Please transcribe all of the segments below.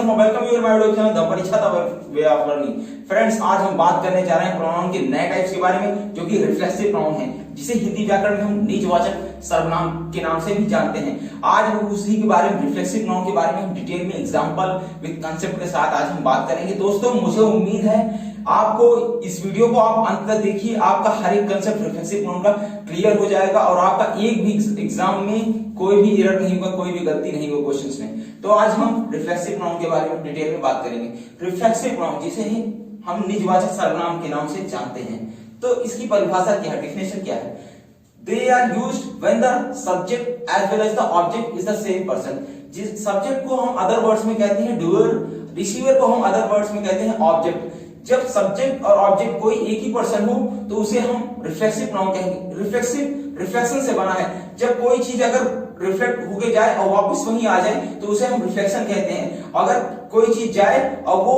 Everyone, welcome you my YouTube channel the Pariksha the way of learning. Friends, आज हम बात करने जा रहे हैं प्रोनाउन के नए टाइप्स के बारे में, जो कि रिफ्लेक्सिव प्रोनाउन है, जिसे हिंदी व्याकरण में हम निजवाचक सर्वनाम के नाम से भी जानते हैं। आज हम उसी के बारे में, रिफ्लेक्सिव प्रोनाउन के बारे में हम डिटेल में एग्जांपल विद कांसेप्ट के साथ आज हम बात करेंगे। दोस्तों, मुझे उम्मीद है आपको इस वीडियो को आप अंत तक देखिए, आपका हर एक कंसेप्ट रिफ्लेक्सिव प्रोनाउन का क्लियर हो जाएगा और आपका एक भी एग्जाम में कोई भी एरर नहीं होगा, कोई भी गलती नहीं होगी क्वेश्चंस में। तो आज हम रिफ्लेक्सिव प्रोनाउन के बारे में डिटेल में बात करेंगे। रिफ्लेक्सिव प्रोनाउन, जिसे हम निजवाचक सर्वनाम के नाम से जानते हैं, तो इसकी परिभाषा क्या है, डेफिनेशन क्या है? They are used when the subject as well as the object is the same person। जिस सब्जेक्ट को हम अदर वर्ड्स में कहते हैं डूअर, रिसीवर को हम अदर वर्ड्स में कहते हैं ऑब्जेक्ट। जब सब्जेक्ट और ऑब्जेक्ट कोई एक ही पर्सन हो तो उसे हम रिफ्लेक्सिव प्रोनाउन कहेंगे। रिफ्लेक्शन से बना है। जब कोई चीज अगर रिफ्लेक्ट होके जाए और वापस वहीं आ जाए तो उसे हम रिफ्लेक्शन कहते हैं। अगर कोई चीज जाए और वो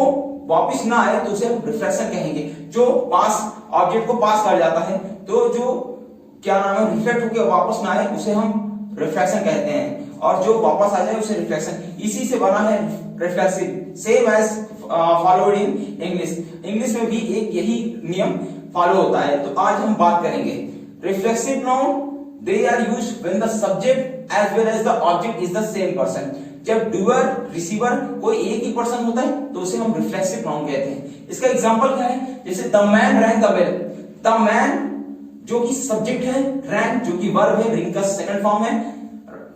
वापस ना आए तो उसे हम रिफ्लेक्शन कहेंगे। जो पास ऑब्जेक्ट को पास कर जाता है, तो जो क्या नाम है, रिफ्लेक्ट होकर वापस ना आए उसे हम रिफ्लेक्शन कहते हैं, और जो वापस आ जाए उसे रिफ्लेक्शन। इसी से बना है reflexive, same as followed in English में भी एक यही नियम फॉलो होता है। तो आज हम बात करेंगे reflexive pronoun. They are used when the subject as well as the object is the same person. जब डूअर रिसीवर कोई एक ही पर्सन होता है तो उसे हम रिफ्लेक्सिव प्रोनाउन कहते हैं। इसका एग्जांपल क्या है? जैसे the man rang the bell. The man जो कि सब्जेक्ट है, रैंक जो कि वर्ब है, रिंग का सेकंड फॉर्म है,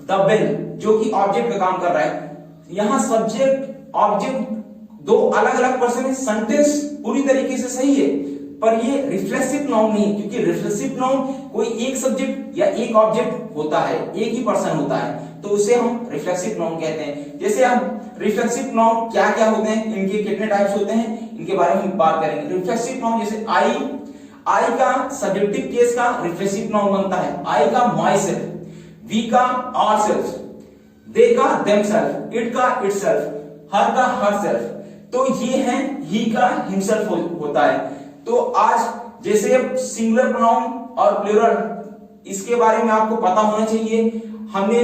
द बेल जो कि ऑब्जेक्ट का काम कर रहा है। यहां सब्जेक्ट ऑब्जेक्ट दो अलग अलग पर्सन है। सेंटेंस पूरी तरीके से सही है, पर ये रिफ्लेक्सिव प्रोनाउन नहीं, क्योंकि रिफ्लेक्सिव प्रोनाउन कोई एक सब्जेक्ट या एक ऑब्जेक्ट होता है, एक ही पर्सन होता है, तो उसे हम रिफ्लेक्सिव प्रोनाउन कहते हैं। जैसे हम रिफ्लेक्सिव प्रोनाउन क्या क्या होते हैं, इनके कितने टाइप्स होते हैं, इनके बारे में हम बात करेंगे। रिफ्लेक्सिव प्रोनाउन जैसे आई का सब्जेक्टिव केस का रिफ्लेक्सिव प्रोनाउन बनता है। आई का माई सेल्फ, वी का आवर सेल्फ, दे का देमसेल्फ, इट का इटसेल्फ, हर का हर सेल्फ। तो ये है ही का हिमसेल्फ होता है। तो आज जैसे सिंगुलर प्रोनाउन और प्लूरल, इसके बारे में आपको पता होना चाहिए। हमने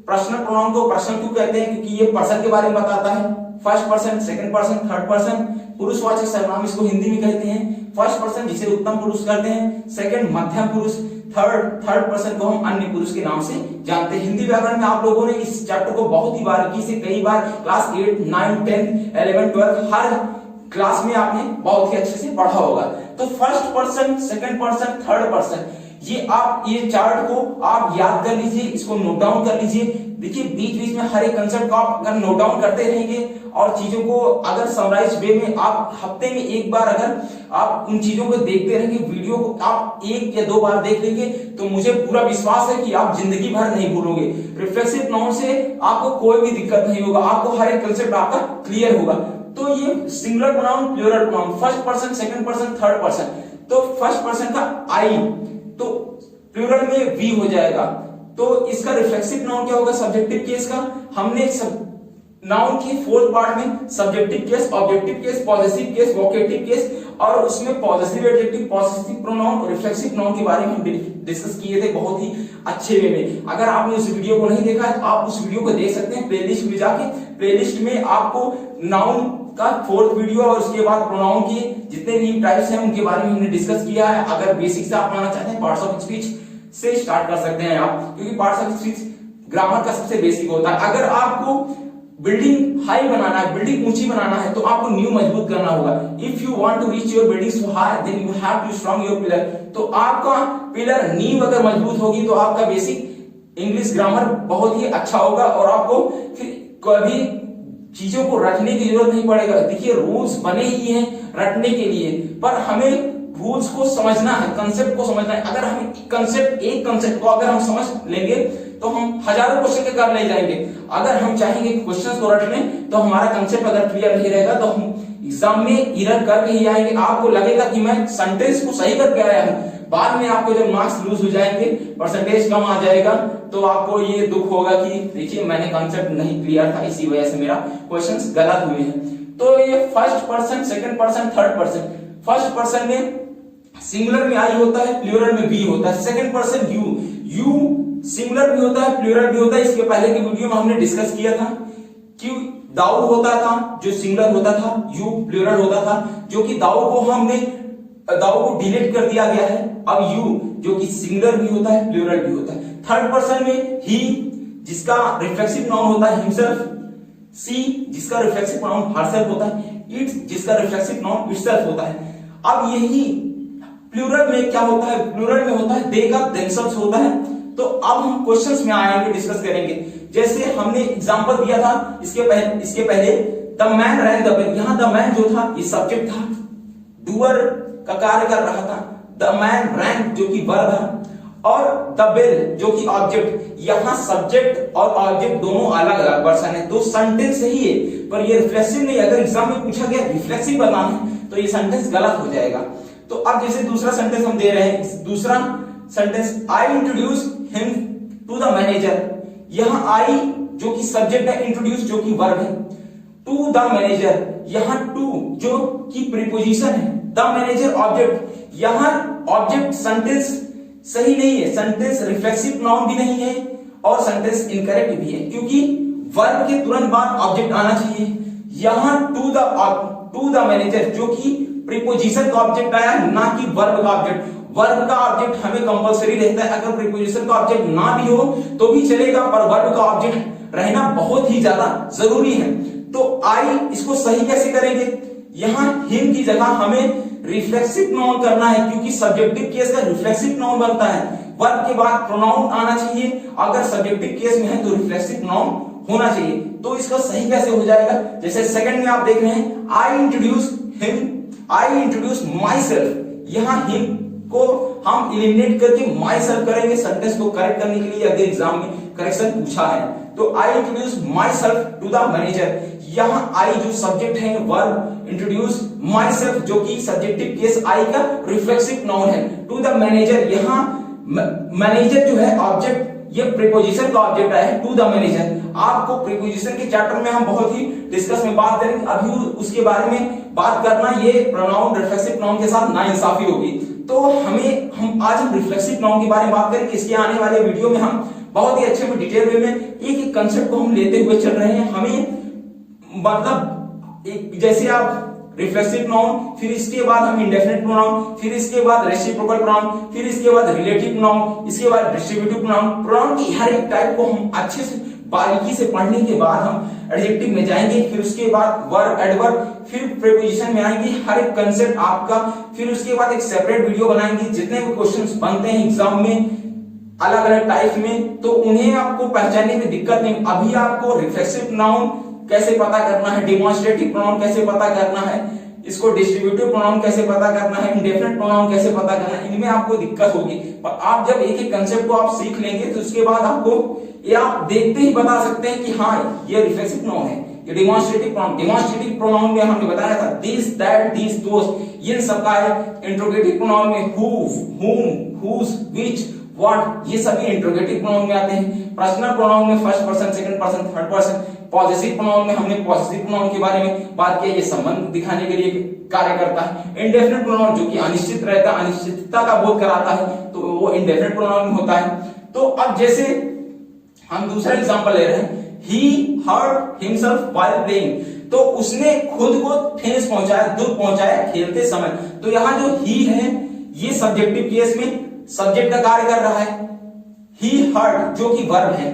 पर्सनल प्रोनाउन को पर्सन क्यों कहते हैं? क्योंकि ये पर्सन के बारे में बताता है। First person, second person, third person. पुरुषवाचक सर्वनाम इसको हिंदी में कहते हैं। फर्स्ट पर्सन जिसे उत्तम पुरुष कहते हैं, सेकंड मध्यम पुरुष, थर्ड पर्सन को हम अन्य पुरुष के नाम से जानते हैं। हिंदी व्याकरण में आप लोगों ने इस चैप्टर को बहुत ही बारीकी से कई बार क्लास 8, 9, 10, 11, 12 हर क्लास में आपने बहुत ही अच्छे से पढ़ा होगा। तो first person, second person, third person, ये चार्ट को आप याद कर लीजिए, इसको नोट डाउन कर लीजिए। देखिए, बीच बीच में हर एक कंसेप्ट को आप अगर नोट डाउन करते रहेंगे और चीजों को अगर समराइज वे में आप हफ्ते में एक बार अगर आप उन चीजों को देखते रहेंगे, वीडियो को आप 1 या 2 बार देख लेंगे, तो मुझे पूरा विश्वास है कि आप जिंदगी भर नहीं भूलोगे। रिफ्लेक्सिव प्रोनाउन से आपको कोई भी दिक्कत नहीं होगा, आपको हर एक कंसेप्ट आपका क्लियर होगा। तो ये singular pronoun, plural pronoun, first person, second person, third person. तो फर्स्ट पर्सन का आई, तो प्लूरल में वी हो जाएगा। तो इसका रिफ्लेक्सिव प्रोनाउन क्या होगा? सब्जेक्टिव केस का। हमने नाउन की फोर्थ पार्ट में subjective case, objective case, possessive case, vocative case, और उसमें possessive adjective, possessive pronoun, reflexive pronoun के बारे में हम डिस्कस किए थे बहुत ही अच्छे वे में। अगर आपने उस वीडियो को नहीं देखा है तो आप उस वीडियो को देख सकते हैं प्लेलिस्ट में जाके। प्लेलिस्ट में आपको नाउन का 4th वीडियो और उसके बाद प्रोनाउन के जितने भी टाइप्स हैं उनके बारे में हमने डिस्कस किया है। अगर बेसिक से आप पढ़ना चाहते हैं, पार्ट्स ऑफ स्पीच से स्टार्ट कर सकते हैं आप, क्योंकि पार्ट्स ऑफ स्पीच ग्रामर का सबसे बेसिक होता है। अगर आपको बिल्डिंग हाई बनाना है, बिल्डिंग ऊंची बनाना है, तो आपको नींव मजबूत करना होगा। If you want to reach your building so high, then you have to strong your pillar. तो आपका पिलर, नींव अगर मजबूत होगी तो आपका बेसिक इंग्लिश ग्रामर बहुत ही अच्छा होगा और आपको फिर कभी चीजों को रटने की जरूरत नहीं पड़ेगा। देखिए, रूल्स बने ही हैं रटने के लिए, पर हमें रूल्स को समझना है, कंसेप्ट को समझना है। अगर हम एक कंसेप्ट को अगर हम समझ लेंगे तो हम हजारों क्वेश्चन के कर ले जाएंगे। अगर हम चाहेंगे क्वेश्चंस को रट लें तो हमारा कंसेप्ट अगर क्लियर नहीं रहेगा तो हम एग्जाम में एरर करके ही आएंगे। आपको लगेगा कि मैं सेंटेंस को सही करके आया हूं, बाद में आपको जब मार्क्स लूज हो जाएंगे, परसेंटेज कम आ जाएगा, तो आपको ये दुख होगा कि देखिए मैंने कंसेप्ट नहीं क्लियर था, इसी वजह से मेरा क्वेश्चंस गलत हुए हैं। तो ये first person, second person, third person. First person में सिंगुलर में आई होता है, प्लूरल में बी होता है। सेकंड पर्सन यू सिंगुलर भी होता है, प्लूरल भी होता है। इसके पहले की वीडियो में हमने डिस्कस किया था कि दाऊद होता था जो सिंगुलर होता था, यू प्लूरल होता था, जो कि दाऊद को डिलीट कर दिया गया है। अब यू जो कि सिंगुलर भी होता है, प्लूरल भी होता है। थर्ड पर्सन में ही जिसका रिफ्लेक्सिव नाउन होता है हिमसेल्फ, सी जिसका रिफ्लेक्सिव नाउन हरसेल्फ होता है, इट जिसका रिफ्लेक्सिव नाउन इटसेल्फ होता है। अब यही प्लूरल में क्या होता है, प्लूरल में होता है दे का देमसेल्व्स होता है। तो अब हम क्वेश्चंस में आएंगे, डिस्कस करेंगे। जैसे हमने एग्जांपल दिया था इसके पहले the man rang the bell. यहां द मैन जो था ये सब्जेक्ट था, डूअर का कार्य कर रहा था। द मैन रैंग जो कि वर्ब है, और द बेल जो कि ऑब्जेक्ट। यहां सब्जेक्ट और ऑब्जेक्ट दोनों अलग अलग पर्सन है, तो सेंटेंस सही है पर ये रिफ्लेक्सिव नहीं। अगर एग्जाम में पूछा गया रिफ्लेक्सिव बताना है तो ये सेंटेंस गलत हो जाएगा। तो अब जैसे दूसरा सेंटेंस हम दे रहे हैं, दूसरा sentence I introduce him to the manager. यहां आई जो कि सब्जेक्ट है, इंट्रोड्यूस जो कि वर्ब है, टू द मैनेजर यहां टू जो कि प्रीपोजिशन है, द मैनेजर ऑब्जेक्ट। यहां ऑब्जेक्ट सेंटेंस सही नहीं है, सेंटेंस रिफ्लेक्सिव नाउन भी नहीं है और सेंटेंस इनकरेक्ट भी है, क्योंकि वर्ब के तुरंत बाद ऑब्जेक्ट आना चाहिए। यहां टू द मैनेजर जो कि प्रीपोजिशन का ऑब्जेक्ट आया, ना कि वर्ब का ऑब्जेक्ट। वर्ब का ऑब्जेक्ट हमें कंपलसरी रहता है, अगर प्रीपोजिशन का ऑब्जेक्ट ना भी हो तो भी चलेगा, पर वर्ब का ऑब्जेक्ट रहना बहुत ही ज्यादा जरूरी है। तो आई इसको सही कैसे करेंगे, यहां हिम की जगह हमें रिफ्लेक्सिव नाउन करना है, क्योंकि सब्जेक्टिव केस का रिफ्लेक्सिव नाउन बनता है। वर्ब के बाद प्रोनाउन आना चाहिए, अगर सब्जेक्टिव केस में है तो रिफ्लेक्सिव नाउन होना चाहिए। तो इसका सही कैसे हो जाएगा, जैसे सेकंड में आप देख रहे हैं आई introduce him, I introduce my self. यहां हिम को हम एलिमिनेट करके माई सेल्फ करेंगे, सेंटेंस को करेक्ट करने के लिए अगर एग्जाम में करेक्शन पूछा है। तो I introduce myself to the manager. यहां आई जो सब्जेक्ट है, वर्ब इंट्रोड्यूस माई सेल्फ जो कि सब्जेक्टिव केस आई का रिफ्लेक्सिव नाउन है, टू द मैनेजर। यहां मैनेजर जो है ऑब्जेक्ट, ये प्रीपोजिशन का ऑब्जेक्ट है, टू द मैनेजर। आपको प्रीपोजिशन के चैप्टर में हम बहुत ही डिस्कस में बात करेंगे, अभी उसके बारे में बात करना ये प्रोनाउन रिफ्लेक्सिव नाउन के साथ नाइंसाफी होगी। तो आज हम रिफ्लेक्सिव नाउन के बारे में बात करेंगे। इसके आने वाले वीडियो में हम बहुत ही अच्छे डिटेल वे में एक एक कंसेप्ट को हम लेते हुए चल रहे हैं। हमें मतलब जैसे आप रिफ्लेक्सिव नाउन, फिर इसके बाद हम इंडेफिनिट प्रोनाउन, फिर इसके बाद रेसिप्रोकल प्रोनाउन, फिर इसके बाद रिलेटिव नाउन, इसके बाद डिस्ट्रीब्यूटिव प्रोनाउन। प्रोनाउन की हर एक टाइप को हम अच्छे से बारीकी से पढ़ने के बाद हम एडजेक्टिव में जाएंगे, फिर उसके बाद वर्ब, एडवर्ब, फिर प्रीपोजिशन में आएंगे, हर एक कंसेप्ट आपका। फिर उसके बाद एक सेपरेट वीडियो बनाएंगे, जितने भी क्वेश्चंस बनते हैं एग्जाम में अलग अलग टाइप में, तो उन्हें आपको पहचानने में दिक्कत नहीं। अभी आपको रिफ्लेक्सिव नाउन कैसे पता करना है, डेमोन्स्ट्रेटिव प्रोनाउन कैसे पता करना है, इसको डिस्ट्रीब्यूटिव प्रोनाउन कैसे पता करना है, इंडेफिनिट प्रोनाउन कैसे पता करना है, इनमें आपको दिक्कत होगी। पर आप जब एक एक कंसेप्ट को आप सीख लेंगे तो उसके बाद आपको ये आप देखते ही बता सकते हैं कि हाँ ये रिफ्लेक्सिव नाउन है, ये डेमोन्स्ट्रेटिव प्रोनाउन। डेमोन्स्ट्रेटिव प्रोनाउन में हमने बताया था दिस, दैट, दिस, दोस, इन सब का है। इंट्रोगेटिव प्रोनाउन में हु, हुम, हुज, व्हिच, व्हाट, ये सभी इंट्रोगेटिव प्रोनाउन में आते हैं। पर्सनल प्रोनाउन में first person, second person, third person. Possessive pronoun में हमने पॉसेसिव प्रोनाउन के बारे में बात की, ये संबंध दिखाने के लिए कार्य करता है। इंडेफिनिट प्रोनाउन जो कि अनिश्चित रहता है, अनिश्चितता का बोध कराता है, तो वो इंडेफिनिट प्रोनाउन में होता है। तो अब जैसे हम दूसरा एग्जांपल ले रहे हैं, he hurt himself while playing, तो उसने खुद को ठेस पहुंचाया, दुख पहुंचाया खेलते समय। तो यहां जो he है ये सब्जेक्टिव केस में सब्जेक्ट का कार्य कर रहा है, he hurt जो कि वर्ब है,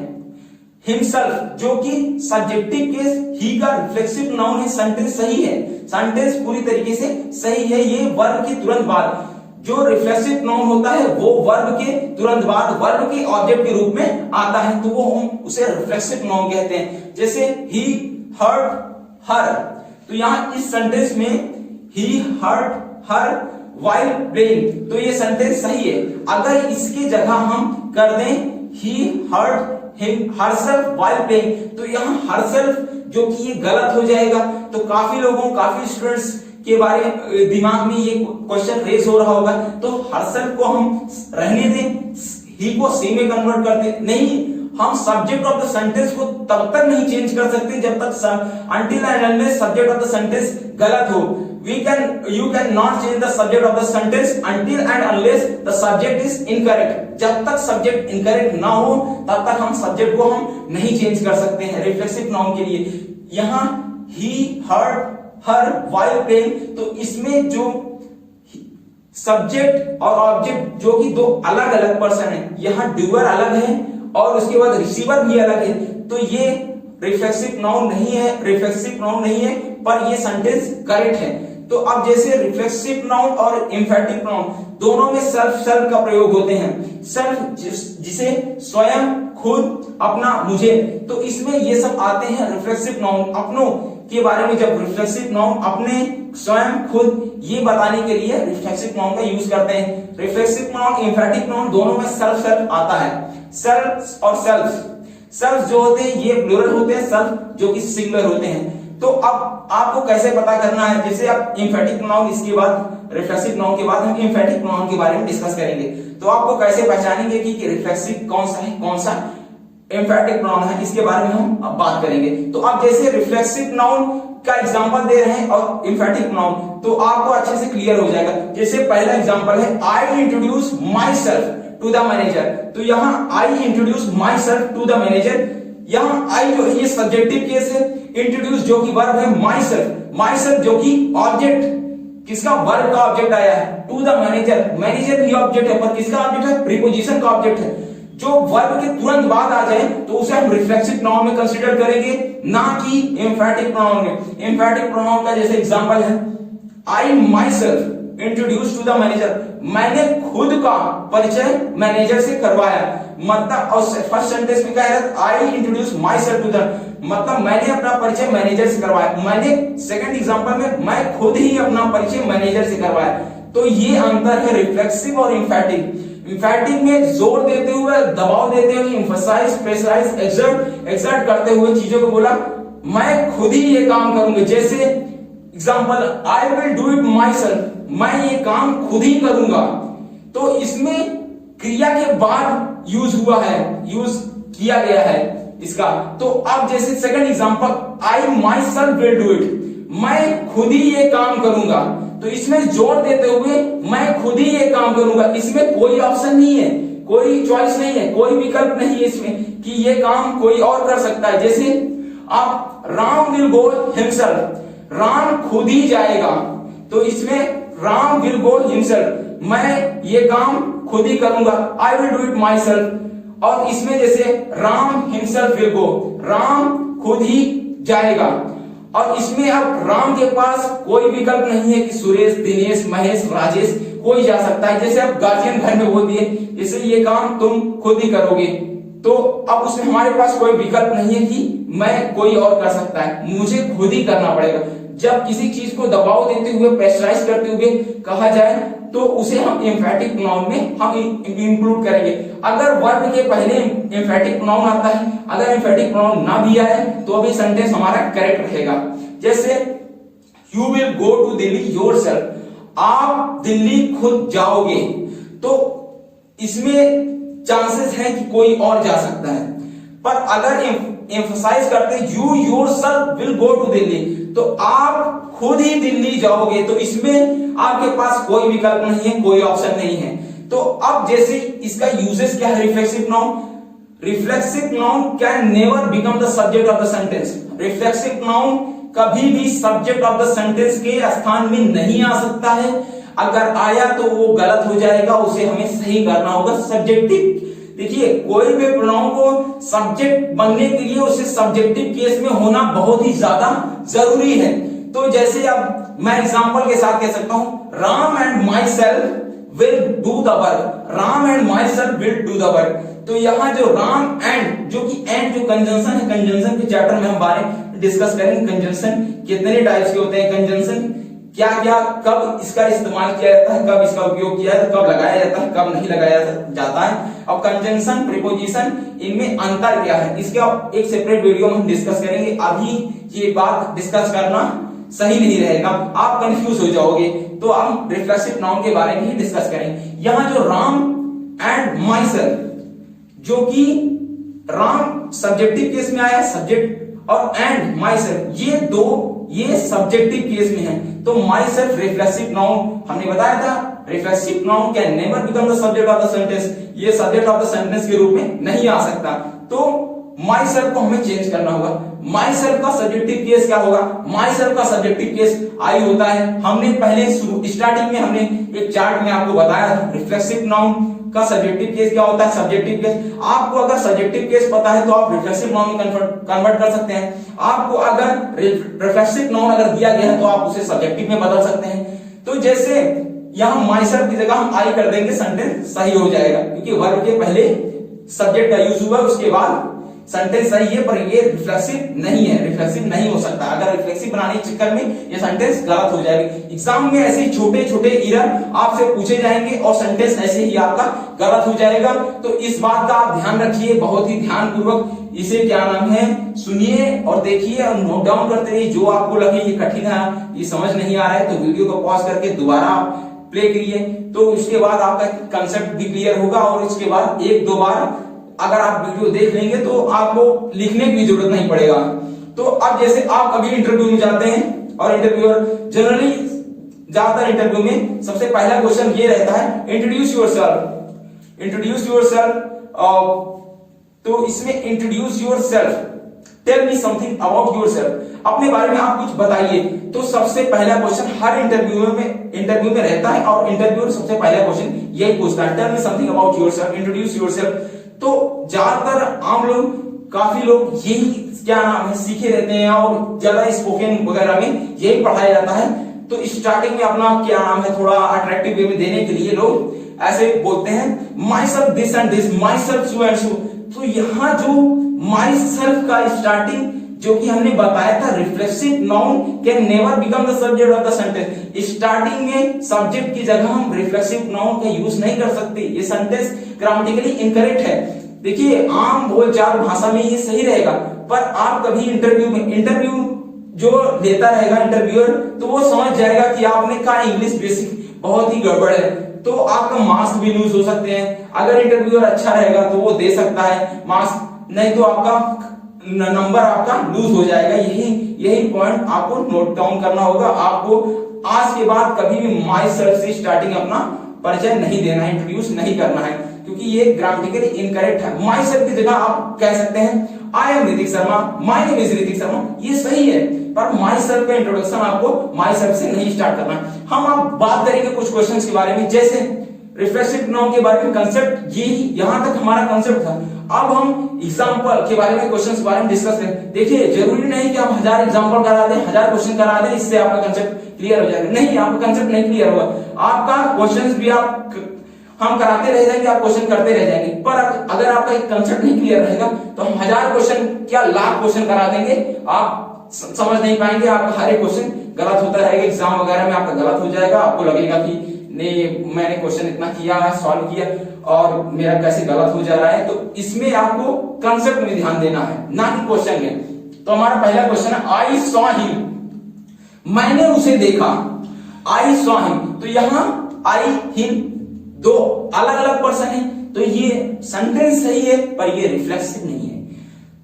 himself जो कि सब्जेक्टिव केस, he का रिफ्लेक्सिव नाउन है। सेंटेंस सही है, सेंटेंस पूरी तरीके से सही है। ये वर्ब के तुरंत बाद जो रिफ्लेक्सिव नाउन होता है वो वर्ब के तुरंत बाद वर्ब के ऑब्जेक्ट के रूप में आता है, तो वो हम उसे रिफ्लेक्सिव नाउन कहते हैं। जैसे he hurt her, तो यहां इस सेंटेंस में he hurt her while playing, तो ये सेंटेंस सही है। अगर इसकी जगह हम कर दें he hurt herself while playing, तो यहाँ herself जो कि ये गलत हो जाएगा। तो काफी लोगों, काफी स्टूडेंट्स के बारे दिमाग में ये क्वेश्चन रेज हो रहा होगा, तो herself को हम रहने दें, ही को सी में कन्वर्ट करते नहीं। हम सब्जेक्ट ऑफ द सेंटेंस को तब तक नहीं चेंज कर सकते जब तक until and unless subject of the sentence गलत हो। You cannot change the subject of the sentence until and unless the subject is incorrect। जब तक सब्जेक्ट इनकरेक्ट ना हो तब तक हम सब्जेक्ट को हम नहीं चेंज कर सकते हैं रिफ्लेक्सिव नाउन के लिए। यहाँ ही, हर, वाइल प्लेइंग, तो इसमें जो सब्जेक्ट और ऑब्जेक्ट जो कि दो अलग अलग पर्सन है, यहाँ डूअर अलग है और उसके बाद रिसीवर भी अलग है, तो ये रिफ्लेक्सिव नाउन नहीं है, पर ये सेंटेंस करेक्ट है। तो अब जैसे रिफ्लेक्सिव नाउन और एम्फैटिक नाउन दोनों में सेल्फ का प्रयोग होते हैं। सेल्फ जिसे स्वयं, खुद, अपना, मुझे, तो इसमें ये सब आते हैं रिफ्लेक्सिव नाउन अपनों के बारे में। जब रिफ्लेक्सिव नाउन अपने, स्वयं, खुद ये बताने के लिए रिफ्लेक्सिव नाउन का यूज करते हैं। रिफ्लेक्सिव नाउन, एम्फैटिक नाउन दोनों में सेल्फ आता है। सेल्फ और सेल्फ जो होते हैं ये प्लूरल होते हैं, सेल्फ जो कि सिंगुलर होते हैं। तो अब आपको कैसे पता करना है, जैसे आप एम्फैटिक नाउन, इसके बाद रिफ्लेक्सिव नाउन के बाद हम एम्फैटिक नाउन के बारे में डिस्कस करेंगे। तो आपको कैसे पहचानेंगे कि रिफ्लेक्सिव कौन सा है, कौन सा एम्फैटिक नाउन है, इसके बारे में हम अब बात करेंगे। तो अब जैसे रिफ्लेक्सिव नाउन का एग्जांपल दे रहे हैं और एम्फैटिक नाउन, तो आपको अच्छे से क्लियर हो जाएगा। जैसे पहला एग्जांपल है, I introduce myself to the manager. तो यहाँ I introduce myself to the manager, यहाँ आई जो है ये सब्जेक्टिव केस है, इंट्रोड्यूस जो कि वर्ब है, माई सेल्फ जो कि ऑब्जेक्ट, किसका, वर्ब का ऑब्जेक्ट आया है, टू द मैनेजर भी ऑब्जेक्ट है, पर किसका ऑब्जेक्ट है, प्रीपोजिशन का ऑब्जेक्ट है। जो वर्ब के तुरंत बाद आ जाए तो उसे हम रिफ्लेक्सिव नाउन में कंसीडर करेंगे, ना कि एम्फैटिक नाउन में। एम्फैटिक नाउन का जैसे एग्जांपल है, I myself introduce to the manager, मैंने खुद का परिचय मैनेजर से करवाया। मतलब और फर्स्ट सेंटेंस में क्या है, I introduce myself to the, मतलब मैंने अपना परिचय मैनेजर से करवाया। मैंने सेकंड एग्जांपल में मैं खुद ही अपना परिचय मैनेजर से करवाया। तो ये अंतर है रिफ्लेक्सिव और एम्फैटिक। एम्फैटिक में जोर देते हुए, दबाव देते हुए, एम्फसाइज, प्रेशराइज, एक्सर्ट करते हुए चीजों को बोला, मैं खुद ही ये काम करूंगा। जैसे example, I will do it my self, मैं ये काम खुद ही करूंगा। तो इसमें क्रिया के बाद यूज हुआ है, यूज किया गया है इसका। तो अब जैसे second example, I my self will do it, मैं खुद ही ये काम करूंगा। तो इसमें जोर देते हुए मैं खुद ही ये काम करूंगा, इसमें कोई ऑप्शन नहीं है, कोई चॉइस नहीं है, कोई विकल्प नहीं है इसमें कि ये काम कोई और कर सकता है। जैसे आप, Ram will go himself, Ram खुद ही जाएगा। तो इसमें राम विल गो हिमसेल्फ, मैं ये काम खुद ही करूंगा, I will do it my self. और इसमें जैसे Ram himself will go, Ram खुद ही जाएगा। और इसमें अब राम के पास कोई विकल्प नहीं है कि सुरेश, दिनेश, महेश, राजेश कोई जा सकता है। जैसे अब गार्जियन घर में बोल दिए, जैसे ये काम तुम खुद ही करोगे, तो अब उसमें हमारे पास कोई विकल्प नहीं है कि मैं कोई और कर सकता है, मुझे खुद ही करना पड़ेगा। जब किसी चीज को दबाव देते हुए, प्रेशराइज करते हुए कहा जाए तो उसे हम एम्फैटिक नाउन में हम इंक्लूड करेंगे। अगर वर्ब के पहले एम्फैटिक नाउन आता है, अगर एम्फैटिक नाउन ना भी आए तो भी सेंटेंस हमारा करेक्ट रहेगा। जैसे you will go to Delhi yourself, आप दिल्ली खुद जाओगे। तो इसमें चांसेस है कि कोई और जा सकता है, पर अगर एम्फसाइज करते you yourself will go to Delhi, तो आप खुद ही दिल्ली जाओगे। तो इसमें आपके पास कोई विकल्प नहीं है, कोई ऑप्शन नहीं है। तो अब जैसे इसका यूजेस क्या है, reflexive noun can never become the subject of the sentence. Reflexive noun कभी भी सब्जेक्ट ऑफ द सेंटेंस के स्थान में नहीं आ सकता है। अगर आया तो वो गलत हो जाएगा, उसे हमें सही करना होगा। सब्जेक्टिव, देखिए कोई भी प्रोनाउन को सब्जेक्ट बनने के लिए उसे सब्जेक्टिव केस में होना बहुत ही ज्यादा जरूरी है। तो जैसे अब मैं एग्जांपल के साथ कह सकता हूं, Ram and my self will do the work, Ram and my self will do the work. तो यहाँ जो राम एंड, जो कि एंड जो कंजंक्शन है, कंजंक्शन के चैप्टर में हम बारे डिस्कस करेंगे। कंजंक्शन कितने टाइप्स के होते हैं, कंजंक्शन क्या क्या, कब इसका इस्तेमाल किया जाता है, कब इसका उपयोग किया जाता है, कब लगाया जाता है, कब नहीं लगाया जाता है। अब कंजंक्शन, प्रीपोजिशन, इनमें अंतर क्या है, इसका एक सेपरेट वीडियो में हम डिस्कस करेंगे। अभी ये बात डिस्कस करना सही नहीं रहेगा, आप कंफ्यूज हो जाओगे। तो हम रिफ्लेक्सिव नाउन के बारे में ही डिस्कस करेंगे। यहाँ जो राम एंड माई सेल्फ, जो कि राम सब्जेक्टिव केस में आया, सब्जेक्ट, और एंड माई सेल्फ, ये दो ये सब्जेक्टिव केस में है। तो माई सेल्फ रिफ्लेक्सिव नाउन हमने बताया था, reflexive noun can never become the subject of the sentence, ये सब्जेक्ट ऑफ द सेंटेंस के रूप में नहीं आ सकता। तो माई सेल्फ को हमें चेंज करना होगा। माई सेल्फ का सब्जेक्टिव केस क्या होगा? माई सेल्फ का सब्जेक्टिव केस आई होता है। हमने पहले स्टार्टिंग में हमने एक चार्ट में आपको बताया था रिफ्लेक्सिव नाउन का सब्जेक्टिव केस क्या होता है, सब्जेक्टिव केस। आपको अगर सब्जेक्टिव केस पता है तो आप रिफ्लेक्सिव नाउन में कन्वर्ट कर सकते हैं। आपको अगर रिफ्लेक्सिव नाउन अगर दिया गया है तो आप उसे सब्जेक्टिव में बदल सकते हैं। तो जैसे यहां माई सेल्फ की जगह हम आई कर देंगे, सेंटेंस सही हो जाएगा, क्योंकि वर्ब के पहले सब्जेक्ट का यूज हुआ, उसके बाद सेंटेंस सही है, पर ये रिफ्लेक्सिव नहीं है, रिफ्लेक्सिव नहीं हो सकता। अगर रिफ्लेक्सिव बनाने के चक्कर में ये सेंटेंस गलत हो जाएगी। एग्जाम में ऐसे छोटे छोटे एरर आपसे पूछे जाएंगे और सेंटेंस ऐसे ही आपका गलत हो जाएगा। तो इस बात का आप ध्यान रखिए, बहुत ही ध्यानपूर्वक इसे क्या नाम है सुनिए और देखिए और नोट डाउन करते रहिए। जो आपको लगे ये कठिन है, ये समझ नहीं आ रहा है, तो वीडियो को पॉज करके दोबारा प्ले करिए, तो उसके बाद आपका कंसेप्ट भी क्लियर होगा। और इसके बाद एक दो बार अगर आप वीडियो देख लेंगे तो आपको लिखने की जरूरत नहीं पड़ेगा। तो अब जैसे आप कभी इंटरव्यू में जाते हैं और इंटरव्यूअर जनरली ज्यादातर इंटरव्यू में सबसे पहला क्वेश्चन ये रहता है इंट्रोड्यूस योरसेल्फ, इंट्रोड्यूस योरसेल्फ। तो इसमें introduce yourself, tell me something about yourself, अपने बारे में आप कुछ बताइए। तो सबसे पहला क्वेश्चन हर इंटरव्यू में रहता है और इंटरव्यूअर सबसे पहला क्वेश्चन यही पूछता है, tell me something about yourself, introduce yourself. तो ज्यादातर आम लोग, काफी लोग यही क्या नाम है सीखे रहते हैं और ज्यादा स्पोकन वगैरह में यही पढ़ाया जाता है। तो स्टार्टिंग में अपना क्या नाम है थोड़ा अट्रैक्टिव वे में देने के लिए लोग ऐसे बोलते हैं my self this and this, my self so and so. तो यहाँ जो माई सेल्फ का स्टार्टिंग जो कि हमने बताया था, reflexive noun can never become the subject of the sentence. Starting में सब्जेक्ट की जगह हम रिफ्लेक्सिव नाउन का यूज नहीं कर सकते, ये सेंटेंस ग्रामेटिकली इनकरेक्ट है। देखिए आम बोलचाल भाषा में ये सही रहेगा, पर आप कभी इंटरव्यू जो लेता रहेगा इंटरव्यूअर, तो वो समझ जाएगा कि आपने कहा इंग्लिश बेसिक बहुत ही गड़बड़ है, तो आपका मार्क्स भी लूज हो सकते हैं। अगर इंटरव्यूअर अच्छा रहेगा तो वो दे सकता है मार्क्स, नहीं तो आपका नंबर आपका लूज हो जाएगा। यही पॉइंट आपको नोट डाउन करना होगा। आपको आज के बाद कभी भी माई सेल्फ से स्टार्टिंग अपना परिचय नहीं देना है, इंट्रोड्यूस नहीं करना है, क्योंकि ये ग्रामेटिकली इनकरेक्ट है। माई सेल्फ की जगह आप कह सकते हैं I am Hrithik Sharma, my name is Hrithik Sharma, ये सही है, पर माई सेल्फ का इंट्रोडक्शन आपको माई सेल्फ से नहीं स्टार्ट करना। हम अब बात करेंगे कुछ क्वेश्चंस के बारे में, जैसे रिफ्लेक्सिव नाउन के बारे में कंसेप्ट, यही यहां तक हमारा कंसेप्ट था। अब हम एग्जांपल के बारे में, क्वेश्चंस के बारे में डिस्कस करें। देखिए जरूरी नहीं कि आप 1000 एग्जांपल करा दें, 1000 क्वेश्चन करा दें, इससे आपका कंसेप्ट क्लियर हो जाएगा। नहीं, आपका कंसेप्ट नहीं क्लियर होगा। आपका क्वेश्चंस भी हम कराते रह जाएंगे, आप क्वेश्चन करते रह जाएंगे, पर अगर आपका एक कंसेप्ट नहीं क्लियर रहेगा तो हम 1000 क्वेश्चन क्या लाख क्वेश्चन करा देंगे, आप समझ नहीं पाएंगे। आपका हर एक क्वेश्चन गलत होता रहेगा, एग्जाम वगैरह में आपका गलत हो जाएगा। आपको लगेगा कि नहीं मैंने क्वेश्चन इतना किया, सॉल्व किया और मेरा कैसे गलत हो जा रहा है। तो इसमें आपको कंसेप्ट में ध्यान देना है, ना कि क्वेश्चन में। तो हमारा पहला क्वेश्चन है आई सॉ हिम, मैंने उसे देखा। आई सॉ हिम, तो यहां आई हिम दो अलग अलग पर्सन है, तो ये सेंटेंस सही है, पर ये रिफ्लेक्सिव नहीं है।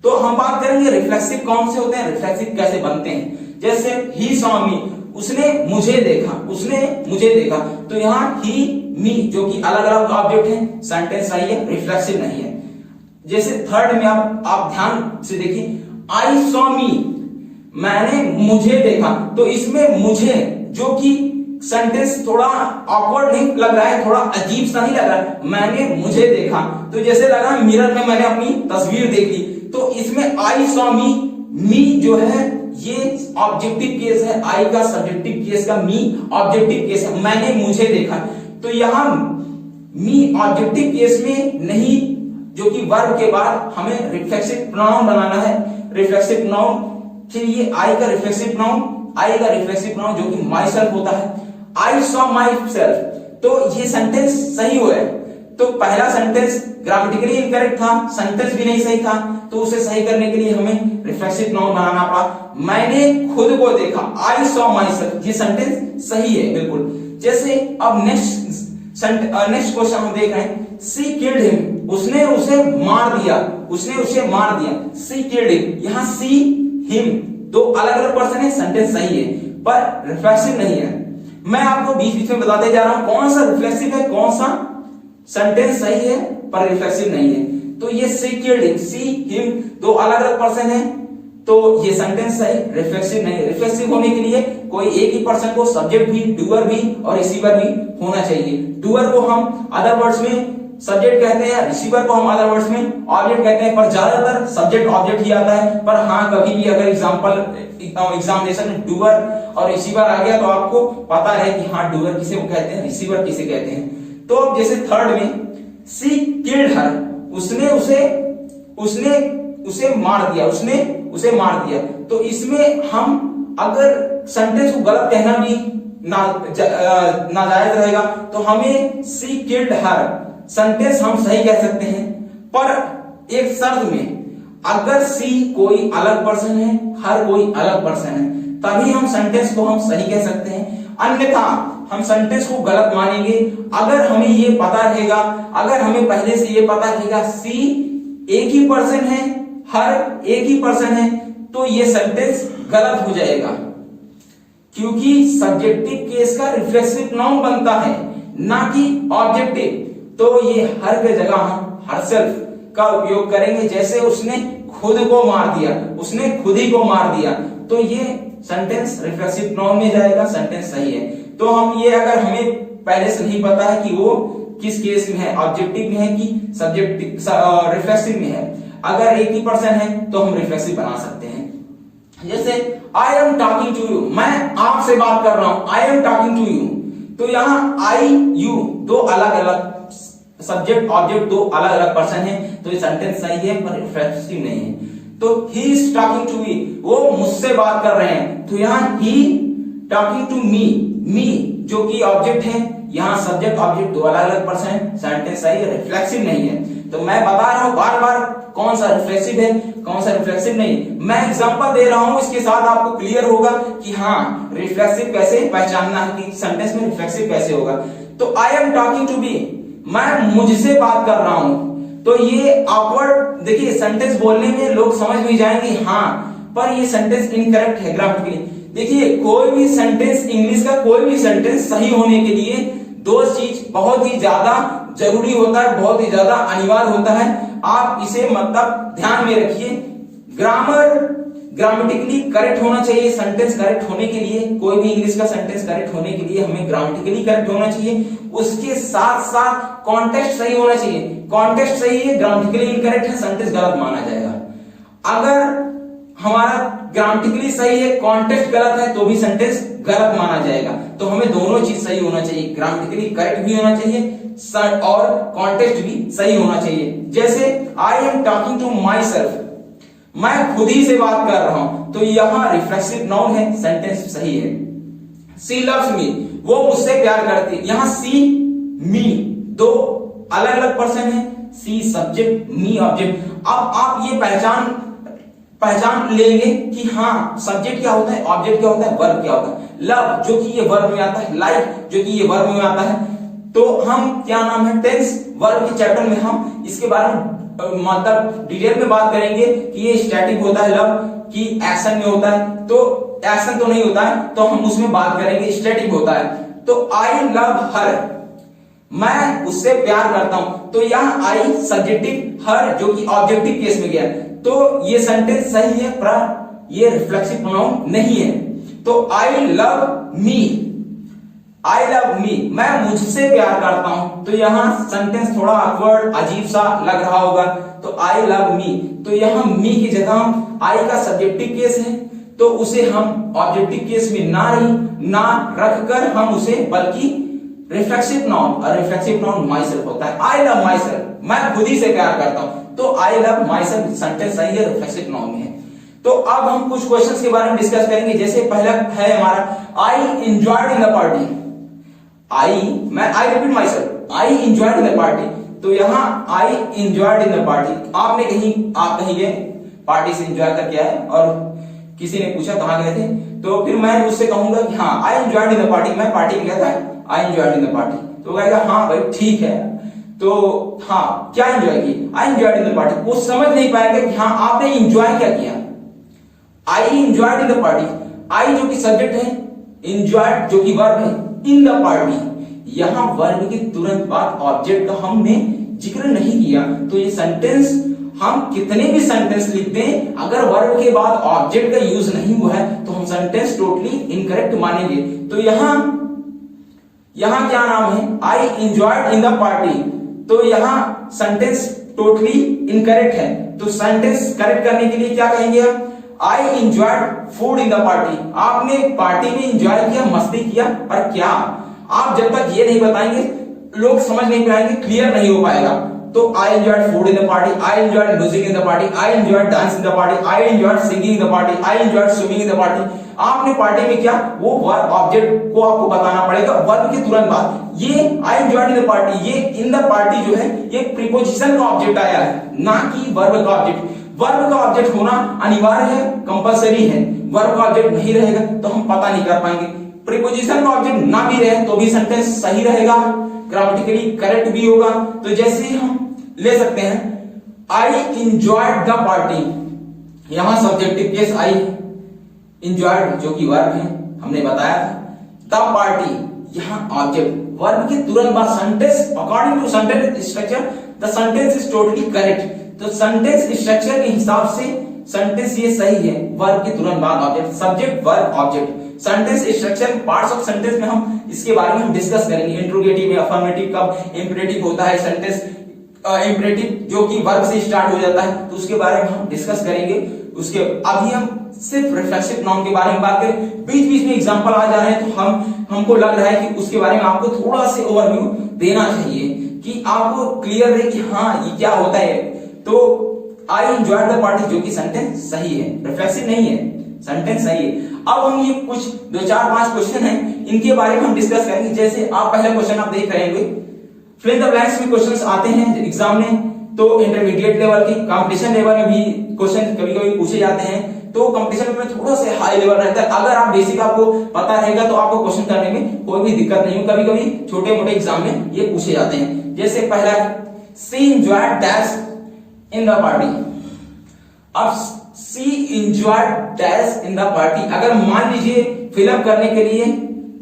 तो हम बात करेंगे रिफ्लेक्सिव कौन से होते हैं, रिफ्लेक्सिव कैसे बनते हैं। जैसे ही सॉ मी, उसने मुझे देखा, उसने मुझे देखा, तो यहां ही मी जो कि अलग अलग ऑब्जेक्ट है, सेंटेंस सही है, रिफ्लेक्सिव नहीं है। जैसे थर्ड में आप ध्यान से देखिए, आई सॉ मी, मैंने मुझे देखा, तो इसमें मुझे जो कि सेंटेंस थोड़ा ऑकवर्ड नहीं लग रहा है, थोड़ा अजीब सा नहीं लग रहा है, मैंने मुझे देखा, तो जैसे लगा मिरर में मैंने अपनी तस्वीर देखी। तो इसमें आई सॉ मी जो है ये ऑब्जेक्टिव केस है, आई का सब्जेक्टिव केस का, मी ऑब्जेक्टिव केस है, मैंने मुझे देखा। तो यहां मी ऑब्जेक्टिव केस में नहीं, जो कि वर्ब के बाद हमें रिफ्लेक्सिव प्रोनाउन बनाना है, रिफ्लेक्सिव नाउन। फिर ये आई का रिफ्लेक्सिव नाउन, आई का रिफ्लेक्सिव नाउन जो कि माई सेल्फ होता है, आई सॉ माई सेल्फ। तो ये सेंटेंस सही हुआ है। तो पहला सेंटेंस ग्रामेटिकली इनकरेक्ट था, सेंटेंस भी नहीं सही था, तो उसे सही करने के लिए हमें रिफ्लेक्सिव नाउन बनाना पड़ा। मैंने खुद को देखा, आई सॉ माई सेल्फ, ये सेंटेंस सही है बिल्कुल। जैसे अब नेक्स्ट क्वेश्चन हम देख रहे हैं, सी किल्ड हिम, उसने उसे मार दिया, उसने उसे मार दिया, सी किल्ड हिम। यहां सी हिम दो अलग अलग पर्सन है, सेंटेंस सही है, पर रिफ्लेक्सिव नहीं है। मैं आपको बीच बीच में बताते जा रहा हूं कौन सा रिफ्लेक्सिव है, कौन सा सेंटेंस सही है पर रिफ्लेक्सिव नहीं है। तो ये सी किल्ड हिम, सी हिम दो अलग अलग पर्सन है, तो ये सेंटेंस सही, रिफ्लेक्सिव नहीं है। रिफ्लेक्सिव होने के लिए कोई एक ही पर्सन को सब्जेक्ट भी, डूअर भी और रिसीवर भी होना चाहिए। डूअर को हम अदर वर्ड्स में सब्जेक्ट कहते हैं, रिसीवर को हम अदर वर्ड्स में ऑब्जेक्ट कहते हैं, पर ज्यादातर सब्जेक्ट ऑब्जेक्ट ही आता है। पर हाँ, कभी भी अगर एग्जामिनेशन में डूअर और रिसीवर आ गया तो आपको पता है कि हाँ डूअर किसे कहते हैं, रिसीवर किसे कहते हैं। तो अब जैसे थर्ड में सी किल्ड हर, उसने उसे मार दिया, उसने उसे मार दिया। तो इसमें हम अगर सेंटेंस को गलत कहना भी नाजायज रहेगा, तो हमें सी किल्ड हर सेंटेंस हम सही कह सकते हैं, पर एक शर्त में, अगर सी कोई अलग पर्सन है, हर कोई अलग पर्सन है, तभी हम सेंटेंस को हम सही कह सकते हैं, अन्यथा हम सेंटेंस को गलत मानेंगे। अगर हमें ये पता रहेगा, अगर हमें पहले से ये पता रहेगा सी एक ही पर्सन है, हर एक ही पर्सन है, तो ये सेंटेंस गलत हो जाएगा, क्योंकि सब्जेक्टिव केस का रिफ्लेक्सिव नाउन बनता है, ना कि ऑब्जेक्टिव। तो ये हर के जगह हम हरसेल्फ का उपयोग करेंगे। जैसे उसने खुद को मार दिया, उसने खुद ही को मार दिया, तो ये सेंटेंस रिफ्लेक्सिव नाउन में जाएगा, सेंटेंस सही है। तो हम ये, अगर हमें पहले से नहीं पता है कि वो किस केस में है, ऑब्जेक्टिव में है कि सब्जेक्टिव रिफ्लेक्सिव में है, अगर एक ही पर्सन है तो हम रिफ्लेक्सिव बना सकते हैं। जैसे I am talking to you, मैं आपसे बात कर रहा हूं, I am talking to you, तो यहां आई यू दो अलग अलग सब्जेक्ट ऑब्जेक्ट, दो अलग अलग पर्सन है, तो ये सेंटेंस सही है पर रिफ्लेक्सिव नहीं है। तो he is talking to me, वो मुझसे बात कर रहे हैं, तो यहां ही टॉकिंग टू मी, मी जो कि ऑब्जेक्ट है, यहां सब्जेक्ट ऑब्जेक्ट दो अलग अलग पर्सन है, सेंटेंस सही है, रिफ्लेक्सिव नहीं है। तो मैं बता रहा हूं बार बार कौन सा रिफ्लेक्सिव है, कौन सा रिफ्लेक्सिव नहीं। मैं एग्जांपल दे रहा हूं, इसके साथ आपको क्लियर होगा कि हाँ रिफ्लेक्सिव कैसे पहचानना है, कि सेंटेंस में रिफ्लेक्सिव कैसे होगा। तो I am talking to me, मैं मुझसे बात कर रहा हूं, तो ये ऑकवर्ड, देखिए सेंटेंस बोलने में लोग समझ भी जाएंगे हाँ, पर ये सेंटेंस इनकरेक्ट है ग्रामेटिकली। देखिए कोई भी सेंटेंस, इंग्लिश का कोई भी सेंटेंस सही होने के लिए दो चीज बहुत ही ज्यादा जरूरी होता है, बहुत ही ज्यादा अनिवार्य होता है। आप इसे मतलब ध्यान में रखिए, ग्रामेटिकली करेक्ट होना चाहिए। सेंटेंस करेक्ट होने के लिए, कोई भी इंग्लिश का सेंटेंस करेक्ट होने के लिए हमें ग्रामेटिकली करेक्ट होना चाहिए, उसके साथ साथ कॉन्टेक्स्ट सही होना चाहिए। कॉन्टेक्स्ट सही है, ग्रामेटिकली इनकरेक्ट है, सेंटेंस गलत माना जाएगा। अगर हमारा ग्रामेटिकली सही है, कॉन्टेक्स्ट गलत है, तो भी सेंटेंस गलत माना जाएगा। तो हमें दोनों चीज सही होना चाहिए, ग्रामेटिकली करेक्ट भी होना चाहिए और कॉन्टेक्स्ट भी सही होना चाहिए। जैसे I am talking to myself, मैं खुद ही से बात कर रहा हूं, तो यहां रिफ्लेक्सिव नाउन है, सेंटेंस सही है। सी लव्स मी, वो मुझसे प्यार करती है, यहां सी मी दो अलग अलग पर्सन है, सी सब्जेक्ट मी ऑब्जेक्ट। अब आप ये पहचान लेंगे कि हाँ सब्जेक्ट क्या होता है, ऑब्जेक्ट क्या होता है, वर्ब क्या होता है। लव जो कि ये वर्ब में आता है, लाइक जो कि ये वर्ब में आता है। तो हम क्या नाम है, टेंस वर्ब के चैप्टर में हम इसके बारे में मतलब डिटेल में बात करेंगे कि ये स्टैटिक होता है लव, कि एक्शन में होता है, तो एक्शन तो नहीं होता है, तो हम उसमें बात करेंगे स्टैटिक होता है। तो आई लव हर, मैं उससे प्यार करता हूं, तो यह आई सब्जेक्टिव, हर जो कि ऑब्जेक्टिव केस में गया, तो ये सेंटेंस सही है पर ये रिफ्लेक्सिव प्रोनाउन नहीं है। तो I love me, I love me, मैं मुझसे प्यार करता हूं, तो यहां सेंटेंस थोड़ा ऑकवर्ड अजीब सा लग रहा होगा। तो आई लव मी, तो यहां मी की जगह आई का सब्जेक्टिव केस है, तो उसे हम ऑब्जेक्टिव केस में ना रखकर हम उसे बल्कि रिफ्लेक्सिव नाउन, और रिफ्लेक्सिव नाउन माई सेल्फ होता है। आई लव माई सेल्फ, मैं खुद ही से प्यार करता हूं, तो I love my self sentence सही है, रिफ्लेक्सिव नाउन में है। तो अब हम कुछ क्वेश्चंस के बारे में डिस्कस करेंगे। जैसे पहला है हमारा आई enjoyed in the party, I repeat my self, I enjoyed in the party, तो यहां आई एंजॉयड इन द पार्टी, आप कहीं गए पार्टी से एंजॉय करके आए, और किसी ने पूछा कहां गए थे, तो फिर मैं उससे कहूंगा कि हाँ आई एंजॉयड इन द पार्टी, मैं पार्टी में गया था, आई एंजॉयड इन द पार्टी। तो कहेगा हाँ भाई ठीक है, तो हाँ क्या एंजॉय किया, I enjoyed in the party. वो समझ नहीं पाएगा कि हाँ आपने एंजॉय क्या किया। I enjoyed in the party, I जो कि सब्जेक्ट है, एंजॉयड जो कि वर्ब है, इन द पार्टी यहाँ वर्ब के तुरंत बाद ऑब्जेक्ट का हमने जिक्र नहीं किया। तो ये सेंटेंस, हम कितने भी सेंटेंस लिखते हैं, अगर वर्ब के बाद ऑब्जेक्ट का यूज नहीं हुआ है तो हम सेंटेंस टोटली इनकरेक्ट मानेंगे। तो यहाँ क्या नाम है, I enjoyed in the party, तो यहाँ सेंटेंस टोटली इनकरेक्ट है। तो सेंटेंस करेक्ट करने के लिए क्या कहेंगे हम, I enjoyed food in the party, आपने पार्टी में एंजॉय किया, मस्ती किया, पर क्या? आप जब तक ये नहीं बताएंगे लोग समझ नहीं पाएंगे, क्लियर नहीं हो पाएगा। तो I enjoyed food in the party, I enjoyed music in the party, I enjoyed dance in the party, I enjoyed singing in the party, I enjoyed swimming in the party. आपने party में क्या, वो verb object को आपको बताना पड़ेगा verb के तुरंत बाद। ये आई एंजॉयड इन द पार्टी, ये इन द पार्टी जो है ये प्रीपोजिशन का ऑब्जेक्ट आया है, ना कि वर्ब का ऑब्जेक्ट। वर्ब का ऑब्जेक्ट होना अनिवार्य है, कंपलसरी है। वर्ब का ऑब्जेक्ट नहीं रहेगा तो हम पता नहीं कर पाएंगे। प्रीपोजिशन का ऑब्जेक्ट ना भी रहे तो भी सेंटेंस सही रहेगा, ग्रामेटिकली करेक्ट भी होगा। तो जैसे हम ले सकते हैं, आई एंजॉयड द पार्टी, यहां सब्जेक्टिव केस आई, एंजॉयड जो कि वर्ब है हमने बताया था, द पार्टी यहां ऑब्जेक्ट, वर्ब के तुरंत बाद sentence according to sentence structure the sentence is totally correct. तो सेंटेंस स्ट्रक्चर के हिसाब से सेंटेंस ये सही है, वर्ब के तुरंत बाद object, subject verb object. Sentence structure parts of sentence में हम इसके बारे में हम डिस्कस करेंगे। इंट्रोगेटिव में अफर्मेटिव कब, इंपेरेटिव होता है सेंटेंस, इंपेरेटिव जो कि वर्ब से स्टार्ट हो जाता है, तो उसके बारे में हम डिस्कस करेंगे। उसके अभी हम सिर्फ रिफ्लेक्सिव नाउन के बारे में बात करें, बीच बीच में एग्जांपल आ जा रहे हैं, तो हमको लग रहा है कि उसके बारे में आपको थोड़ा सा ओवरव्यू देना चाहिए कि आपको क्लियर रहे कि हाँ ये क्या होता है। तो आई एंजॉयड द पार्टी जो कि सेंटेंस सही है, रिफ्लेक्सिव नहीं है, सेंटेंस सही है। अब हम ये कुछ 2 4 5 क्वेश्चन हैं, इनके बारे में हम डिस्कस करेंगे। जैसे आप पहला क्वेश्चन आप देख रहे होंगे, फिल इन द ब्लैंक्स में क्वेश्चंस आते हैं एग्जाम में, तो इंटरमीडिएट लेवल की, कंपटीशन लेवल में भी क्वेश्चन कभी कभी पूछे जाते हैं। तो कंपटीशन में थोड़ा सा हाई लेवल रहता है, अगर आप बेसिक आपको पता रहेगा तो आपको क्वेश्चन करने में कोई भी दिक्कत नहीं हो। कभी कभी छोटे मोटे एग्जाम में ये पूछे जाते हैं। जैसे पहला, she enjoyed dash in the party. अब she enjoyed dash in the party, अगर मान लीजिए फिलअप करने के लिए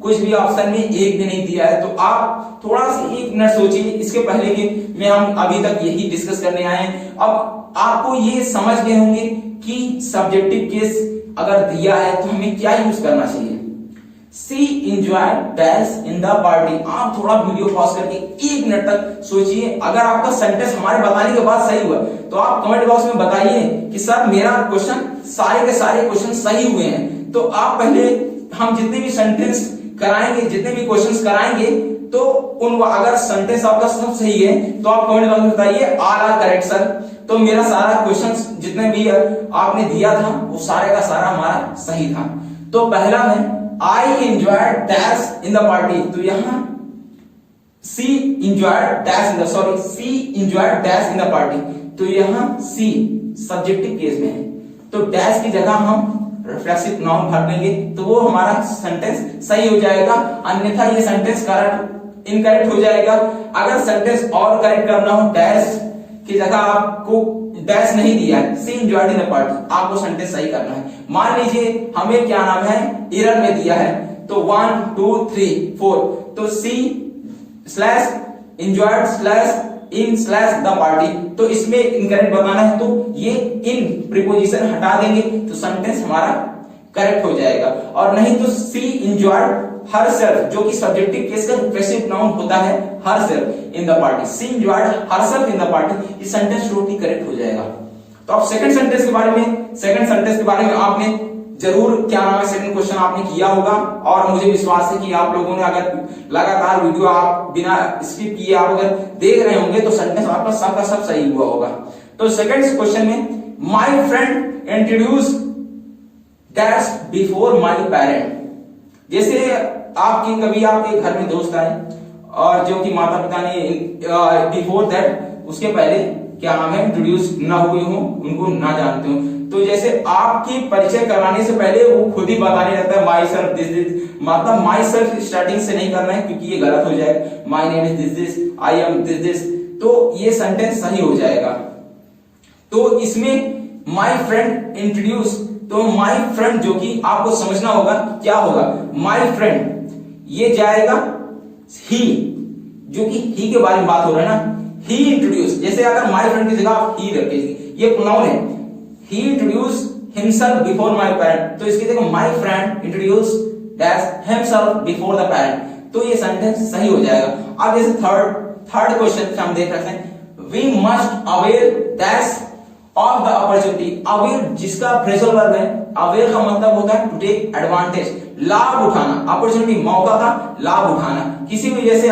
कुछ भी ऑप्शन में एक भी नहीं दिया है, तो आप थोड़ा सा 1 मिनट सोचिए। इसके पहले कि मैं हम अभी तक यही डिस्कस करने आए हैं। अब आपको ये समझ गए होंगे कि सब्जेक्टिव केस अगर दिया है तो हमें क्या यूज करना चाहिए। She enjoyed dash in the party, आप थोड़ा वीडियो पॉज करके 1 मिनट तक सोचिए। अगर आपका सेंटेंस हमारे बताने के बाद सही हुआ तो आप कमेंट बॉक्स में बताइए कि सर मेरा क्वेश्चन, सारे के सारे क्वेश्चन सही हुए हैं। तो आप पहले, हम जितने भी सेंटेंस कराएंगे, जितने भी क्वेश्चंस कराएंगे, तो उन अगर सेंटेंस आपका सब सही है तो आप कमेंट बॉक्स में बताइए ऑल आर करेक्ट सर। तो मेरा सारा क्वेश्चंस जितने भी आपने दिया था वो सारे का सारा हमारा सही था। तो पहला है I enjoyed dash in the party, तो यहां she enjoyed dash in the, sorry she enjoyed dash in the party, तो यहां सी सब्जेक्टिव केस में है, तो डैश की जगह हम रिफ्लेक्सिव नाउन भर देंगे तो वो हमारा सेंटेंस सही हो जाएगा। अन्यथा ये सेंटेंस करेक्ट इनकरेक्ट हो जाएगा। अगर सेंटेंस और करेक्ट करना हो, डैश की जगह आपको डैश नहीं दिया है, सी एंजॉयड इन द पार्टी, आपको सेंटेंस सही करना है। मान लीजिए हमें क्या नाम है, एरर में दिया है, तो 1 2 3 4, तो she slash enjoyed slash in slash the party, तो इसमें इनकरेक्ट बताना है, तो ये इन प्रीपोजिशन हटा देंगे तो सेंटेंस हमारा करेक्ट हो जाएगा। और नहीं तो सी एंजॉयड हरसेल्फ, जो कि सब्जेक्टिव केस का रिफ्लेक्सिव नाउन होता है, herself in the party, she enjoyed herself in the party, ये सेंटेंस टोटली करेक्ट हो जाएगा। तो अब सेकंड सेंटेंस के बारे में आपने जरूर क्या नाम है, सेकंड क्वेश्चन आपने किया होगा, और मुझे विश्वास है कि आप लोगों ने अगर लगातार वीडियो आप बिना स्किप किए आप अगर देख रहे होंगे तो सेंटेंस आपका सबका सब सही हुआ होगा। तो सेकंड क्वेश्चन में, my friend introduce dash before my parent, जैसे आपकी कभी आपके घर में दोस्त आए और जो कि माता पिता ने बिफोर दैट, उसके पहले क्या नाम है, इंट्रोड्यूस ना हुए हो, उनको ना जानते हो, तो जैसे आपकी परिचय करवाने से पहले वो खुद ही बताने लगता है माई सेल्फ दिस दिस, मतलब माई सेल्फ स्टार्टिंग से नहीं करना है क्योंकि ये गलत हो जाएगा। My name is this this, I am this this, तो ये सेंटेंस सही हो जाएगा। तो इसमें माई फ्रेंड इंट्रोड्यूस, तो माई फ्रेंड जो कि आपको समझना होगा क्या होगा, माई फ्रेंड ये जाएगा ही, जो कि ही के बारे में बात हो रहा है ना, ही इंट्रोड्यूस, जैसे अगर माय फ्रेंड की जगह आप ही रख दीजिए, ये प्रोनाउन है, he introduce himself before my parent, तो इसकी जगह my friend introduce that himself before the parent, तो ये सेंटेंस सही हो जाएगा। अब जैसे थर्ड क्वेश्चन हम देख रहे हैं, we must avail that of the opportunity, avail जिसका फ्रेजल वर्ब है, अवेल का मतलब होता है टू टेक एडवांटेज, लाभ उठाना, अपॉर्चुनिटी मौका का लाभ उठाना, किसी भी जैसे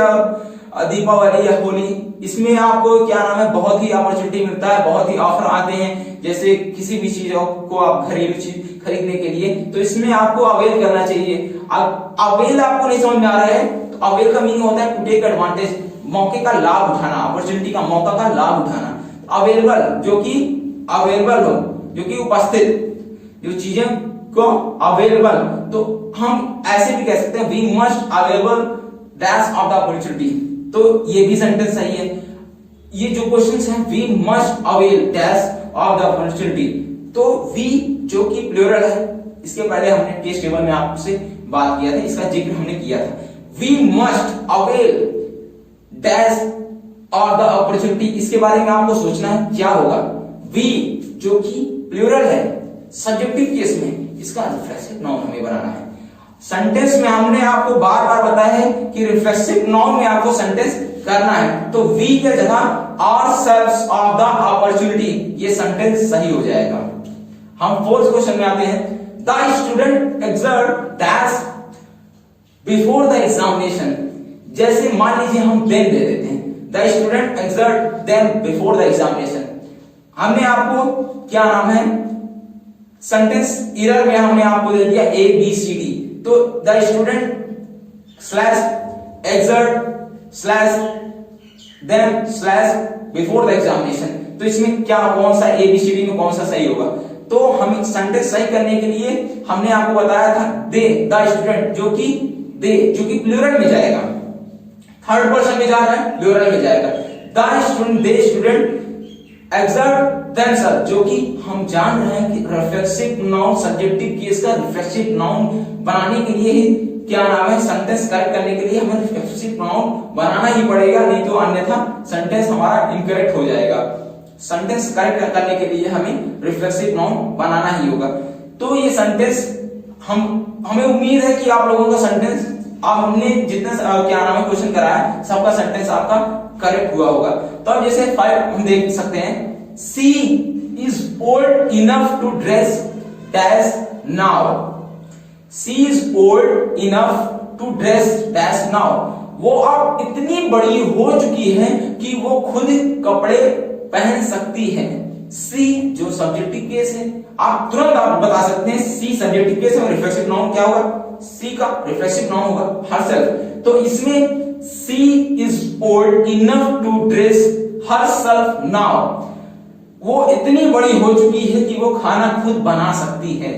दीपावली या होली, इसमें आपको क्या नाम है, बहुत ही अपॉर्चुनिटी मिलता है, बहुत ही ऑफर आते हैं, जैसे किसी भी चीज को आप घरेलू चीज खरीदने के लिए, तो इसमें आपको अवेल करना चाहिए। अब अवेल आपको नहीं समझ में आ रहा है, तो अवेल का मीनिंग होता है टू टेक एडवांटेज, मौके का लाभ उठाना, अपॉर्चुनिटी का मौका का लाभ उठाना। अवेलेबल जो कि अवेलेबल हो, जो कि उपस्थित, जो चीजें को अवेलेबल, तो हम ऐसे भी कह सकते हैं we must available that's of the opportunity, तो ये भी सेंटेंस सही है। ये जो क्वेश्चंस हैं, we must avail that's of the opportunity, तो वी जो कि प्लूरल है, इसके पहले हमने केस टेबल में आपसे बात किया था, इसका जिक्र हमने किया था, we must avail that's of the opportunity, इसके बारे में आपको सोचना है क्या होगा। वी जो कि प्लूरल है, सब्जेक्टिव केस में इसका रिफ्लेक्सिव नाउन हमें बनाना है। सेंटेंस में हमने आपको बार बार बताया है कि रिफ्लेक्सिव नाउन में आपको सेंटेंस करना है, तो वी के जगह ourselves ऑफ द अपॉर्चुनिटी, ये सेंटेंस सही हो जाएगा। हम फोर्थ क्वेश्चन में आते हैं, the student exert that's before the examination, जैसे मान लीजिए हम देन दे देते हैं, the student exert them before the examination, हमने आपको क्या नाम है, सेंटेंस एरर में हमने आपको दे दिया ए बी सी डी, तो the student slash exert slash them slash before the examination, तो इसमें क्या कौन सा ए बी सी डी में कौन सा सही होगा, तो हम सेंटेंस सही करने के लिए हमने आपको बताया था दे, द स्टूडेंट जो कि दे जो कि प्लूरल में जाएगा, थर्ड पर्सन में जा रहा है, प्लूरल में जाएगा, the student they student exert themselves, जो कि हम जान रहे हैं कि रिफ्लेक्सिव नाउन सब्जेक्टिव केस का रिफ्लेक्सिव नाउन बनाने के लिए ही क्या नाम है, सेंटेंस करेक्ट करने के लिए हमें रिफ्लेक्सिव नाउन बनाना ही पड़ेगा, नहीं तो अन्यथा सेंटेंस हमारा इनकरेक्ट हो जाएगा। सेंटेंस करेक्ट करने के लिए हमें रिफ्लेक्सिव नाउन बनाना ही होगा। तो ये सेंटेंस हमें उम्मीद है कि आप लोगों का सेंटेंस, हमने जितने क्या नाम है क्वेश्चन कराया, सबका सेंटेंस आपका करेक्ट हुआ होगा। तो अब जैसे 5 हम देख सकते हैं, she is old enough to dress dash now, she is old enough to dress dash now, वो अब इतनी बड़ी हो चुकी है कि वो खुद कपड़े पहन सकती है। सी जो सब्जेक्टिव केस है, आप तुरंत आप बता सकते हैं सी सब्जेक्टिव केस है, रिफ्लेक्सिव नाउन क्या होगा, सी का रिफ्लेक्सिव नाउन होगा हरसेल्फ। तो इसमें she is old enough to dress herself now, वो इतनी बड़ी हो चुकी है कि वो खाना खुद बना सकती है,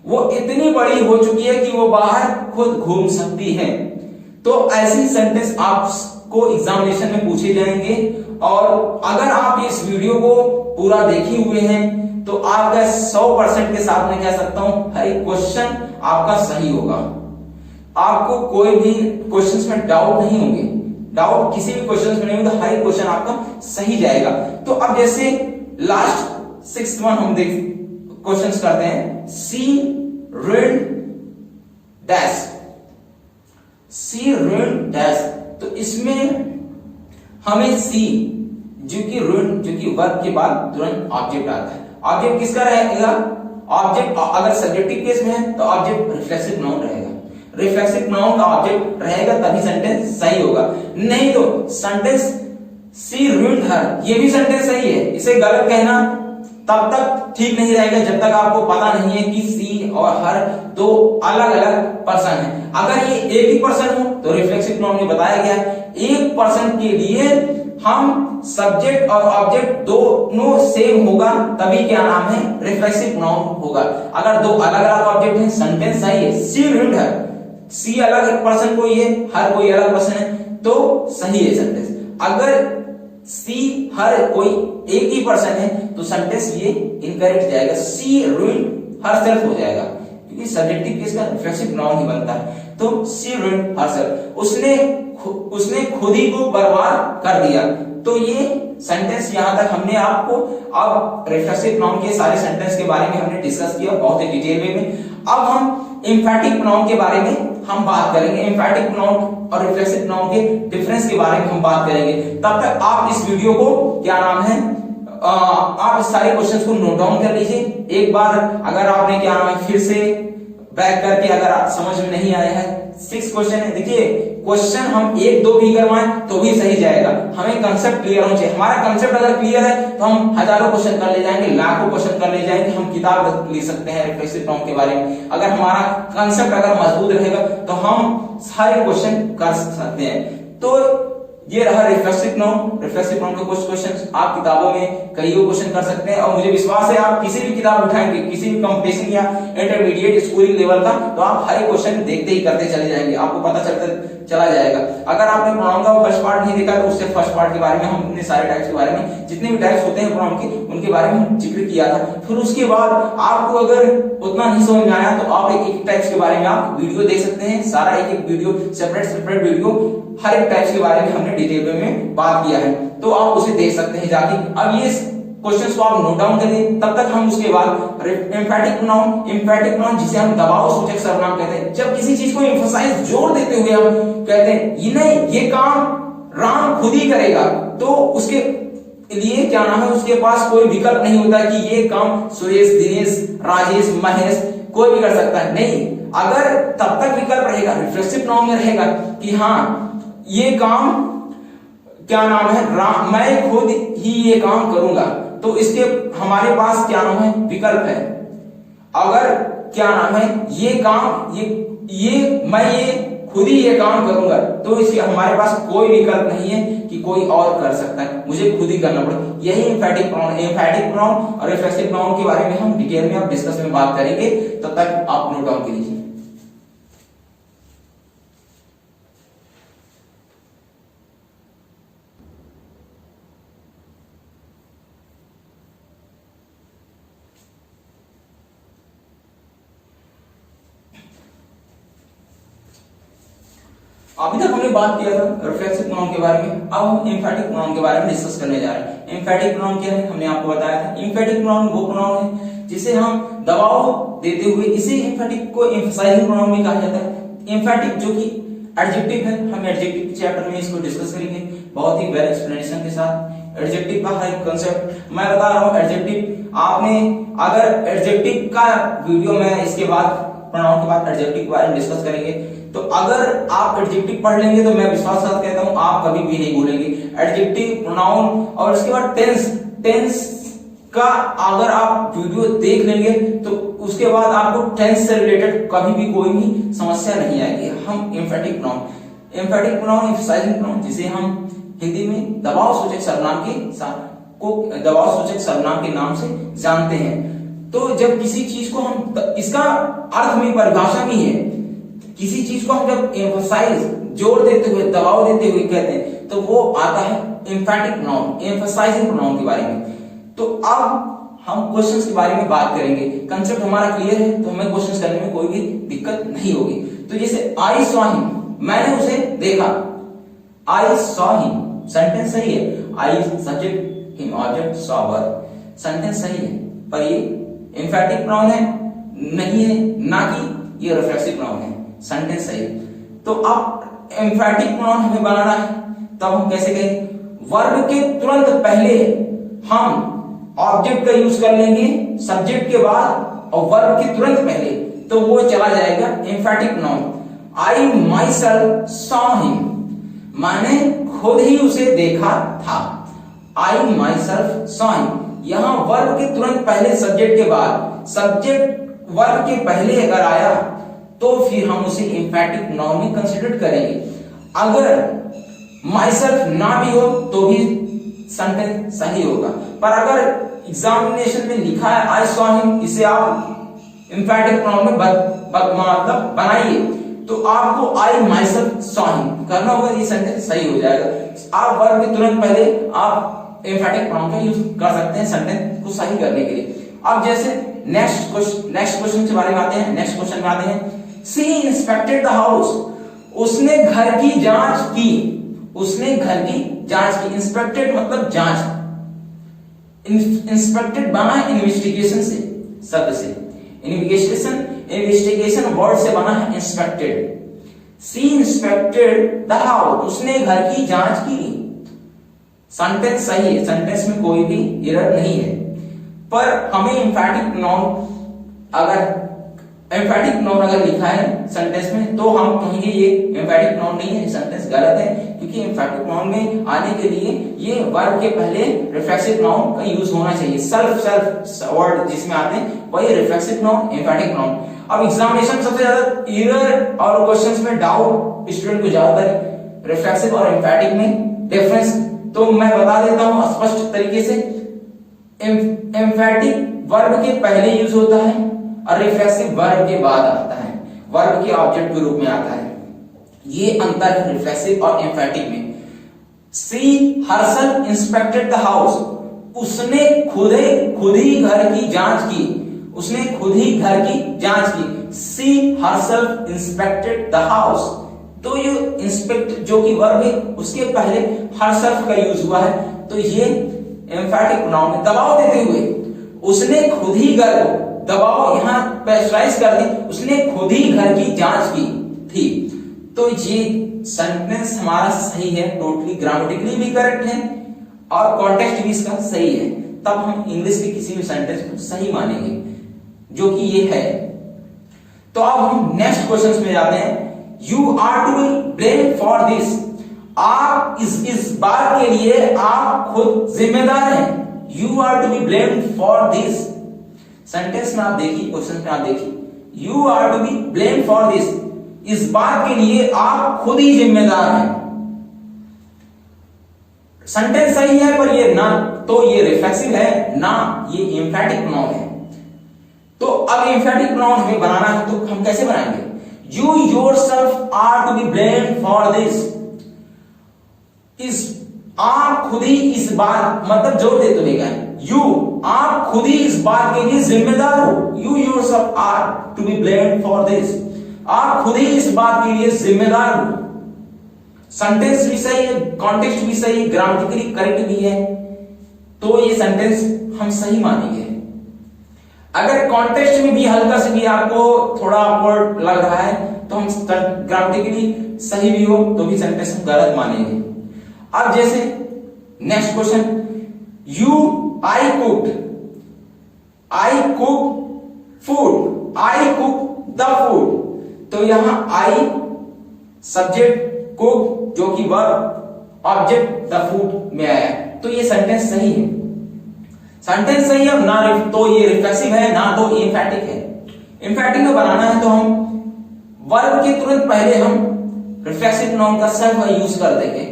वो इतनी बड़ी हो चुकी है कि वो बाहर खुद घूम सकती है। तो ऐसी सेंटेंस आपको एग्जामिनेशन में पूछे जाएंगे, और अगर आप इस वीडियो को पूरा देखे हुए हैं तो आपका 100% के साथ में कह सकता हूं हर एक क्वेश्चन आपका सही होगा, आपको कोई भी क्वेश्चंस में डाउट नहीं होंगे, डाउट किसी भी क्वेश्चंस में नहीं होगा, हर एक क्वेश्चन आपका सही जाएगा। तो अब जैसे लास्ट 6th वन हम देख क्वेश्चंस करते हैं, सी ऋण डैश, सी ऋण डैश, तो इसमें हमें सी जो कि ऋण जो कि वर्ब के बाद तुरंत ऑब्जेक्ट आता है, ऑब्जेक्ट किसका रहेगा, ऑब्जेक्ट अगर सब्जेक्टिव केस में है तो ऑब्जेक्ट रिफ्लेक्सिव नाउन रहेगा, रिफ्लेक्सिव नाउन का ऑब्जेक्ट रहेगा तभी सेंटेंस सही होगा, नहीं तो सेंटेंस सी ऋण हर, ये भी सेंटेंस सही है, इसे गलत कहना तब तक ठीक नहीं रहेगा जब तक आपको पता नहीं है कि सी और हर दो अलग अलग पर्सन है। अगर ये एक ही पर्सन हो तो रिफ्लेक्सिव नाउन में बताया गया एक पर्सन के लिए हम सब्जेक्ट और ऑब्जेक्ट दोनों सेम होगा तभी क्या नाम है, रिफ्लेक्सिव नाउन होगा। अगर दो अलग अलग ऑब्जेक्ट हैं सेंटेंस सही है, सी ऋण हर, सी अलग पर्सन कोई है, हर कोई अलग पर्सन है, तो सही है सेंटेंस। अगर सी हर कोई एक ही पर्सन है तो सेंटेंस ये इनकरेक्ट जाएगा, सी ऋण हर सेल्फ हो जाएगा क्योंकि सब्जेक्टिव केस का रिफ्लेक्सिव नाउन ही बनता है। तो सी ऋण हर सेल्फ, उसने उसने खुद ही को बर्बाद कर दिया। तो ये सेंटेंस यहां तक हमने आपको, अब रिफ्लेक्सिव प्रोनाउन के सारे सेंटेंस के बारे में हमने डिस्कस किया बहुत ही डिटेल वे में। अब हम एम्फैटिक प्रोनाउन के बारे में हम बात करेंगे। एम्फैटिक प्रोनाउन और रिफ्लेक्सिव प्रोनाउन के डिफरेंस के बारे में हम बात करेंगे। तब तक आप इस वीडियो को क्या नाम है, आप इस सारे क्वेश्चंस को नोट डाउन कर लीजिए एक बार। अगर आपने क्या नाम है फिर से बैक करके, अगर आप समझ में नहीं आया है, 6 क्वेश्चन है। देखिए क्वेश्चन हम 1-2 भी करवाएं तो भी सही जाएगा, हमें कंसेप्ट क्लियर होना चाहिए। हमारा कंसेप्ट अगर क्लियर है तो हम हजारों क्वेश्चन कर ले जाएंगे, लाखों क्वेश्चन कर ले जाएंगे, हम किताब लिख सकते हैं रिफ्लेक्सिव प्रोनाउन के बारे में। अगर हमारा कंसेप्ट अगर मजबूत रहेगा तो हम सारे क्वेश्चन कर सकते हैं। तो ये रहा रिफ्लेक्सिव प्रोनाउन। रिफ्लेक्सिव प्रोनाउन के कुछ क्वेश्चंस आप किताबों में कईयों क्वेश्चन कर सकते हैं, और मुझे विश्वास है आप किसी भी किताब उठाएंगे, किसी भी कंपटीशन या इंटरमीडिएट स्कूलिंग लेवल का, तो आप हर एक क्वेश्चन देखते ही करते चले जाएंगे, आपको पता चला जाएगा। अगर आपने प्रोनाउन का फर्स्ट पार्ट नहीं देखा तो उससे फर्स्ट पार्ट के बारे में हमने सारे टाइप्स के बारे में, जितने भी टाइप्स होते हैं प्रोनाउन के, उनके बारे में हम जिक्र किया था। फिर उसके बाद आपको अगर उतना नहीं समझ में आया तो आप एक टाइप्स के बारे में आप वीडियो देख सकते हैं, सारा एक वीडियो सेपरेट वीडियो हर एक टाइप्स के बारे में हमने डिटेल में बात किया है, तो आप उसे देख सकते हैं जाके। अब ये क्वेश्चंस को आप नोट डाउन करिए, तब तक हम उसके बाद एम्फैटिक प्रोनाउन जिसे हम दबाव सूचक सर्वनाम कहते हैं, जब किसी चीज को एम्फसाइज जोर देते हुए हम कहते हैं ये नहीं, ये काम राम खुद ही करेगा, तो उसके लिए क्या नाम है, उसके पास कोई विकल्प नहीं होता कि ये काम सुरेश, दिनेश, राजेश, महेश कोई भी कर सकता है, नहीं। अगर तब तक विकल्प रहेगा, रिफ्लेक्सिव प्रोनाउन में रहेगा कि हाँ ये काम क्या नाम है, मैं खुद ही ये काम करूंगा, तो इसके हमारे पास क्या नाम है विकल्प है। अगर क्या नाम है ये काम, ये मैं ये खुद ही ये काम करूंगा, तो इसके हमारे पास कोई विकल्प नहीं है कि कोई और कर सकता है, मुझे खुद ही करना पड़ेगा। यही एम्फैटिक प्रोनाउन और रिफ्लेक्सिव प्रोनाउन के बारे में हम डिटेल में डिस्कस में बात करेंगे, तब तक आप नोट डाउन कीजिए। अभी तक हमने बात किया था रिफ्लेक्सिव प्रोनाउन के बारे में, अब हम एम्फैटिक प्रोनाउन के बारे में डिस्कस करने जा रहे हैं। एम्फैटिक प्रोनाउन क्या है, हमने आपको बताया था। एम्फैटिक प्रोनाउन वो प्रोनाउन है जिसे हम दबाव देते हुए, इसे एम्फैटिक को एम्फसाइजिंग प्रोनाउन में कहा जाता है। एम्फैटिक जो कि एडजेक्टिव है, हम एडजेक्टिव चैप्टर में इसको डिस्कस करेंगे बहुत ही वेल एक्सप्लेनेशन के साथ। एडजेक्टिव का हर कंसेप्ट मैं बता रहा हूं। एडजेक्टिव आपने अगर एडजेक्टिव का वीडियो में इसके बाद प्रोनाउन के बाद एडजेक्टिव के बारे में डिस्कस करेंगे, तो अगर आप एडजेक्टिव पढ़ लेंगे तो मैं विश्वास के साथ कहता हूं आप कभी भी नहीं भूलेंगे एडजेक्टिव, प्रोनाउन, और उसके बाद टेंस का अगर आप वीडियो देख लेंगे तो उसके बाद आपको टेंस से रिलेटेड कभी भी कोई भी समस्या नहीं आएगी। हम एम्फैटिक प्रोनाउन एम्फसाइजिंग प्रोनाउन जिसे हम हिंदी में दबाव सूचक सर्वनाम के नाम से जानते हैं। तो जब किसी चीज को हम, इसका अर्थ में परिभाषा भी है, किसी चीज को हम जब एम्फसाइज जोर देते हुए, दबाव देते हुए कहते हैं, तो वो आता है एम्फैटिक प्रोनाउन, एम्फसाइजिंग प्रोनाउन के बारे में। तो अब हम क्वेश्चंस के बारे में बात करेंगे। कंसेप्ट हमारा क्लियर है तो हमें क्वेश्चंस करने में कोई भी दिक्कत नहीं होगी। तो जैसे आई सॉ हिम, मैंने उसे देखा, आई सॉ हिम सेंटेंस सही है, I subject, him object, saw verb, sentence सही है, पर ये एम्फैटिक प्रोनाउन है नहीं है, ना कि ये रिफ्लेक्सिव प्रोनाउन है, सेंटेंस सही। तो अब एम्फैटिक प्रोनाउन हमें बनाना है, तब हम कैसे कहें, वर्ब के तुरंत पहले हम ऑब्जेक्ट का यूज कर लेंगे सब्जेक्ट के बाद, और वर्ब के तुरंत पहले, तो वो चला जाएगा एम्फैटिक pronoun. I my self saw him, मैंने खुद ही उसे देखा था। आई माई सेल्फ सॉ हिम, यहां वर्ब के तुरंत पहले सब्जेक्ट के बाद, सब्जेक्ट वर्ब के पहले अगर आया तो फिर हम उसे एम्फैटिक प्रोनाउन में कंसीडर करेंगे। अगर माई सेल्फ ना भी हो तो भी सेंटेंस सही होगा, पर अगर एग्जामिनेशन में लिखा है आई सॉ हिम, इसे आप एम्फैटिक प्रोनाउन में मतलब बनाइए, तो आपको आई माई सेल्फ सॉ हिम करना होगा, ये सेंटेंस सही हो जाएगा। आप वर्ब के तुरंत पहले आप एम्फैटिक प्रोनाउन का यूज कर सकते हैं सेंटेंस को सही करने के लिए। अब जैसे नेक्स्ट क्वेश्चन के बारे में आते हैं। नेक्स्ट क्वेश्चन में आते हैं, शी इंस्पेक्टेड द हाउस, उसने घर की जांच की, उसने घर की जांच की। इंस्पेक्टेड मतलब जांच, इंस्पेक्टेड बना है इन्वेस्टिगेशन से, शब्द से। इन्वेस्टिगेशन वर्ड से बना है inspected. She inspected the house, उसने घर की जांच की। सेंटेंस सही है, सेंटेंस में कोई भी एरर नहीं है। पर हमें एम्फैटिक नाउन अगर लिखा है सेंटेंस में तो हम कहेंगे ये एम्फैटिक नाउन नहीं है, सेंटेंस गलत है। क्योंकि एम्फैटिक नाउन में आने के लिए ये वर्ब के पहले रिफ्लेक्सिव नाउन का यूज होना चाहिए। सेल्फ वर्ड जिसमें आते हैं वही रिफ्लेक्सिव नाउन, एम्फैटिक नाउन। अब एग्जामिनेशन में सबसे ज्यादा एरर और क्वेश्चंस में डाउट स्टूडेंट को ज्यादातर रिफ्लेक्सिव और एम्फैटिक में डिफरेंस तो मैं बता देता हूं स्पष्ट तरीके से। एम्फैटिक वर्ब के पहले यूज होता है और रिफ्लेक्सिव वर्ब के बाद आता है, वर्ब के ऑब्जेक्ट के रूप में आता है। ये अंतर है रिफ्लेक्सिव और एम्फैटिक में। सी हरसेल्फ इंस्पेक्टेड द हाउस, उसने खुद ही घर की जांच की, उसने खुद ही घर की जांच की। सी हरसेल्फ इंस्पेक्टेड द हाउस, तो ये इंस्पेक्ट जो कि वर्ब है उसके पहले हरसेल्फ का यूज हुआ है, तो ये एम्फैटिक नाउन है। दबाव देते हुए उसने खुद ही घर, दबाव यहां प्रेशराइज कर दी, उसने खुद ही घर की जांच की थी। तो ये सेंटेंस हमारा सही है, टोटली ग्रामेटिकली भी करेक्ट है और कॉन्टेक्स्ट भी इसका सही है। तब हम इंग्लिश के किसी भी सेंटेंस को सही मानेंगे, जो कि ये है। तो अब हम नेक्स्ट क्वेश्चन में जाते हैं। You are to be blame for this, आप इस बात के लिए आप खुद जिम्मेदार हैं। You are to be blame for this, sentence में आप देखिए, क्वेश्चन में आप देखिए, you are to be blame for this, इस बात के लिए आप खुद ही जिम्मेदार हैं। सेंटेंस सही है पर ये ना तो ये रिफ्लेक्सिव है ना ये एम्फैटिक नाउन है। तो अब एम्फैटिक नाउन हमें बनाना है तो हम कैसे बनाएंगे? You yourself are to be blame for this, आप खुद ही इस बात, मतलब जोर देते हुए यू, आप खुद ही इस बात के लिए जिम्मेदार हो। You yourself are to be blame for this, आप खुद ही इस बात के लिए जिम्मेदार हो। सेंटेंस भी सही है, कॉन्टेक्स्ट भी सही है, ग्रामेटिकली करेक्ट भी है, तो ये सेंटेंस हम सही मानेंगे। अगर कॉन्टेक्स्ट में भी हल्का से भी आपको थोड़ा ऑकवर्ड लग रहा है तो हम ग्रामेटिकली सही भी हो तो भी सेंटेंस हम गलत मानेंगे। अब जैसे next question, I cook food, I cook the food, तो यहां आई सब्जेक्ट, कुक जो कि वर्ब, ऑब्जेक्ट द फूड में आया, तो ये सेंटेंस सही है। सेंटेंस सही है ना, तो ये रिफ्लेक्सिव है ना तो एम्फैटिक है। एम्फैटिक में बनाना है तो हम वर्ब के तुरंत पहले हम रिफ्लेक्सिव नाउन का सेल्फ यूज कर देंगे।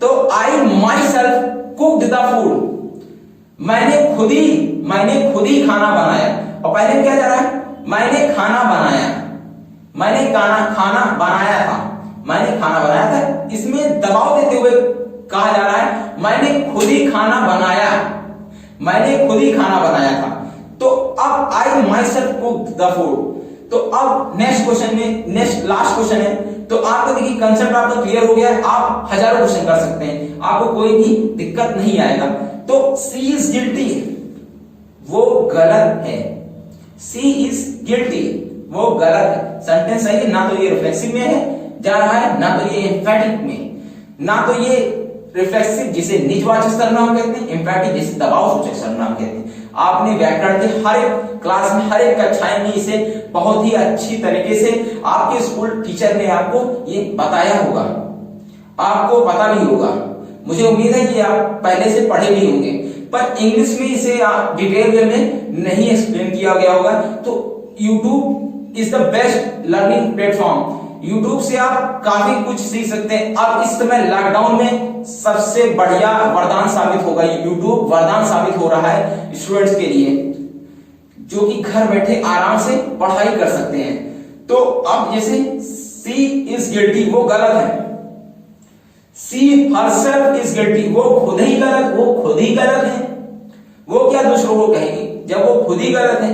तो I myself cooked the food, मैंने खुद ही खाना बनाया, और पहले क्या जा रहा है, मैंने खाना बनाया, मैंने खाना बनाया था, मैंने खाना बनाया था। इसमें दबाव देते हुए कहा जा रहा है मैंने खुद ही खाना बनाया, मैंने खुद ही खाना बनाया था। तो अब I myself cooked the food. तो अब नेक्स्ट क्वेश्चन में, नेक्स्ट लास्ट क्वेश्चन है, तो आपको देखिए कंसेप्ट आपका क्लियर हो गया है, आप हजारों क्वेश्चन कर सकते हैं, आपको कोई भी दिक्कत नहीं आएगा। तो सी इज गिल्टी, वो गलत है, सी इज गिल्टी, वो गलत है। सेंटेंस सही है, ना तो ये रिफ्लेक्सिव में है जा रहा है, ना तो ये एम्फैटिक में, ना तो ये रिफ्लेक्सिव जिसे निजवाचक सर्वनाम कहते हैं, एम्फैटिक जिसे दबाव सूचक सर्वनाम कहते हैं। आपने व्याकरण के हर एक क्लास में, हर एक कक्षाएं में इसे बहुत ही अच्छी तरीके से आपके स्कूल टीचर ने आपको ये बताया होगा, आपको पता भी होगा। मुझे उम्मीद है कि आप पहले से पढ़े भी होंगे, पर इंग्लिश में इसे डिटेल वे में नहीं एक्सप्लेन किया गया होगा। तो YouTube is the best learning platform, YouTube से आप काफी कुछ सीख सकते हैं। अब इस समय लॉकडाउन में सबसे बढ़िया वरदान साबित होगा, YouTube वरदान साबित हो रहा है स्टूडेंट्स के लिए, जो कि घर बैठे आराम से पढ़ाई कर सकते हैं। तो अब जैसे सी इज गिल्टी, वो गलत है, सी हरसेल्फ इज गिल्टी, वो खुद ही गलत, वो खुद ही गलत है। वो क्या दूसरों को कहेगी जब वो खुद ही गलत है?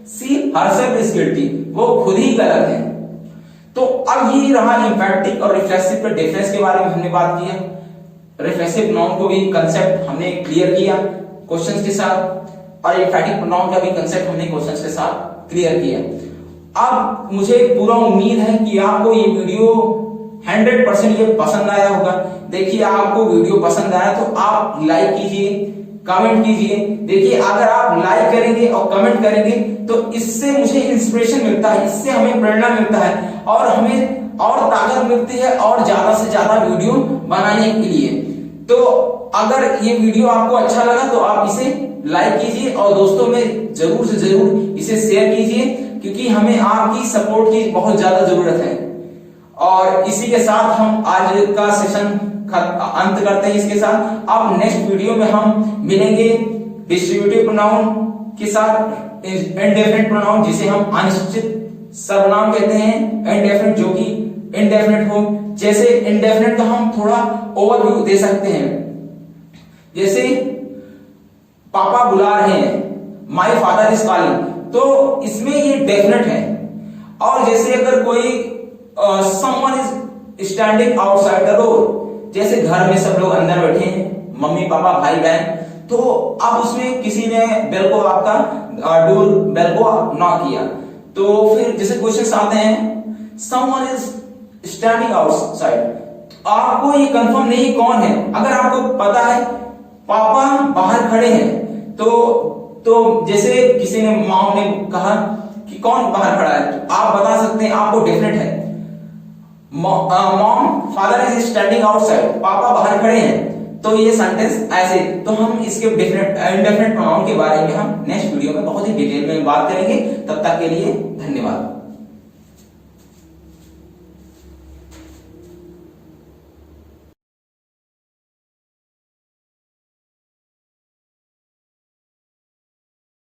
सी हरसेल्फ इज गिल्टी, वो खुद ही गलत है। तो अब ये रहा एम्फैटिक और रिफ्लेक्सिव के डिफरेंस के बारे में हमने बात की है। रिफ्लेक्सिव प्रोनाउन को भी कंसेप्ट हमने क्लियर किया क्वेश्चंस के साथ, और एम्फैटिक प्रोनाउन का भी कंसेप्ट हमने क्वेश्चंस के साथ क्लियर किया। अब मुझे पूरा उम्मीद है कि आपको ये वीडियो 100% ये पसंद आया होगा। देखिए, आपको वीडियो पसंद आया तो आप लाइक कीजिए, कमेंट कीजिए। देखिए, अगर आप लाइक करेंगे और कमेंट करेंगे तो इससे मुझे इंस्पिरेशन मिलता है, इससे हमें प्रेरणा मिलता है और हमें और ताकत मिलती है और ज्यादा से ज्यादा वीडियो बनाने के लिए। तो अगर ये वीडियो आपको अच्छा लगा तो आप इसे लाइक कीजिए और दोस्तों में जरूर से जरूर इसे शेयर कीजिए, क्योंकि हमें आपकी सपोर्ट की बहुत ज्यादा जरूरत है। और इसी के साथ हम आज का सेशन अंत करते हैं। इसके साथ अब नेक्स्ट वीडियो में हम मिलेंगे डिस्ट्रीब्यूटिव प्रोनाउन के साथ, इंडेफिनिट प्रोनाउन जिसे हम अनिश्चित सर्वनाम कहते हैं, इंडेफिनिट जो कि इंडेफिनिट हो। जैसे इंडेफिनिट का हम थोड़ा ओवरव्यू दे सकते हैं, जैसे पापा बुला रहे हैं, माय फादर इज कॉलिंग, तो इसमें ये डेफिनेट है। और जैसे अगर कोई someone is standing outside the door, जैसे घर में सब लोग अंदर बैठे हैं, मम्मी पापा भाई बहन, तो अब उसमें किसी ने बेल को, आपका डोर बेल को नॉक किया, तो फिर जैसे क्वेश्चंस आते हैं समवन इज स्टैंडिंग आउटसाइड, आपको ये कंफर्म नहीं कौन है। अगर आपको पता है पापा बाहर खड़े हैं, तो जैसे किसी ने मॉम ने कहा कि कौन बाहर खड़ा है, तो आप बता सकते हैं, आपको डेफिनेट है mom father is standing outside, पापा बाहर खड़े हैं। तो ये सेंटेंस ऐसे, तो हम इसके इंडेफिनिट प्रोनाउन के बारे में हम नेक्स्ट वीडियो में बहुत ही डिटेल में बात करेंगे। तब तक के लिए धन्यवाद।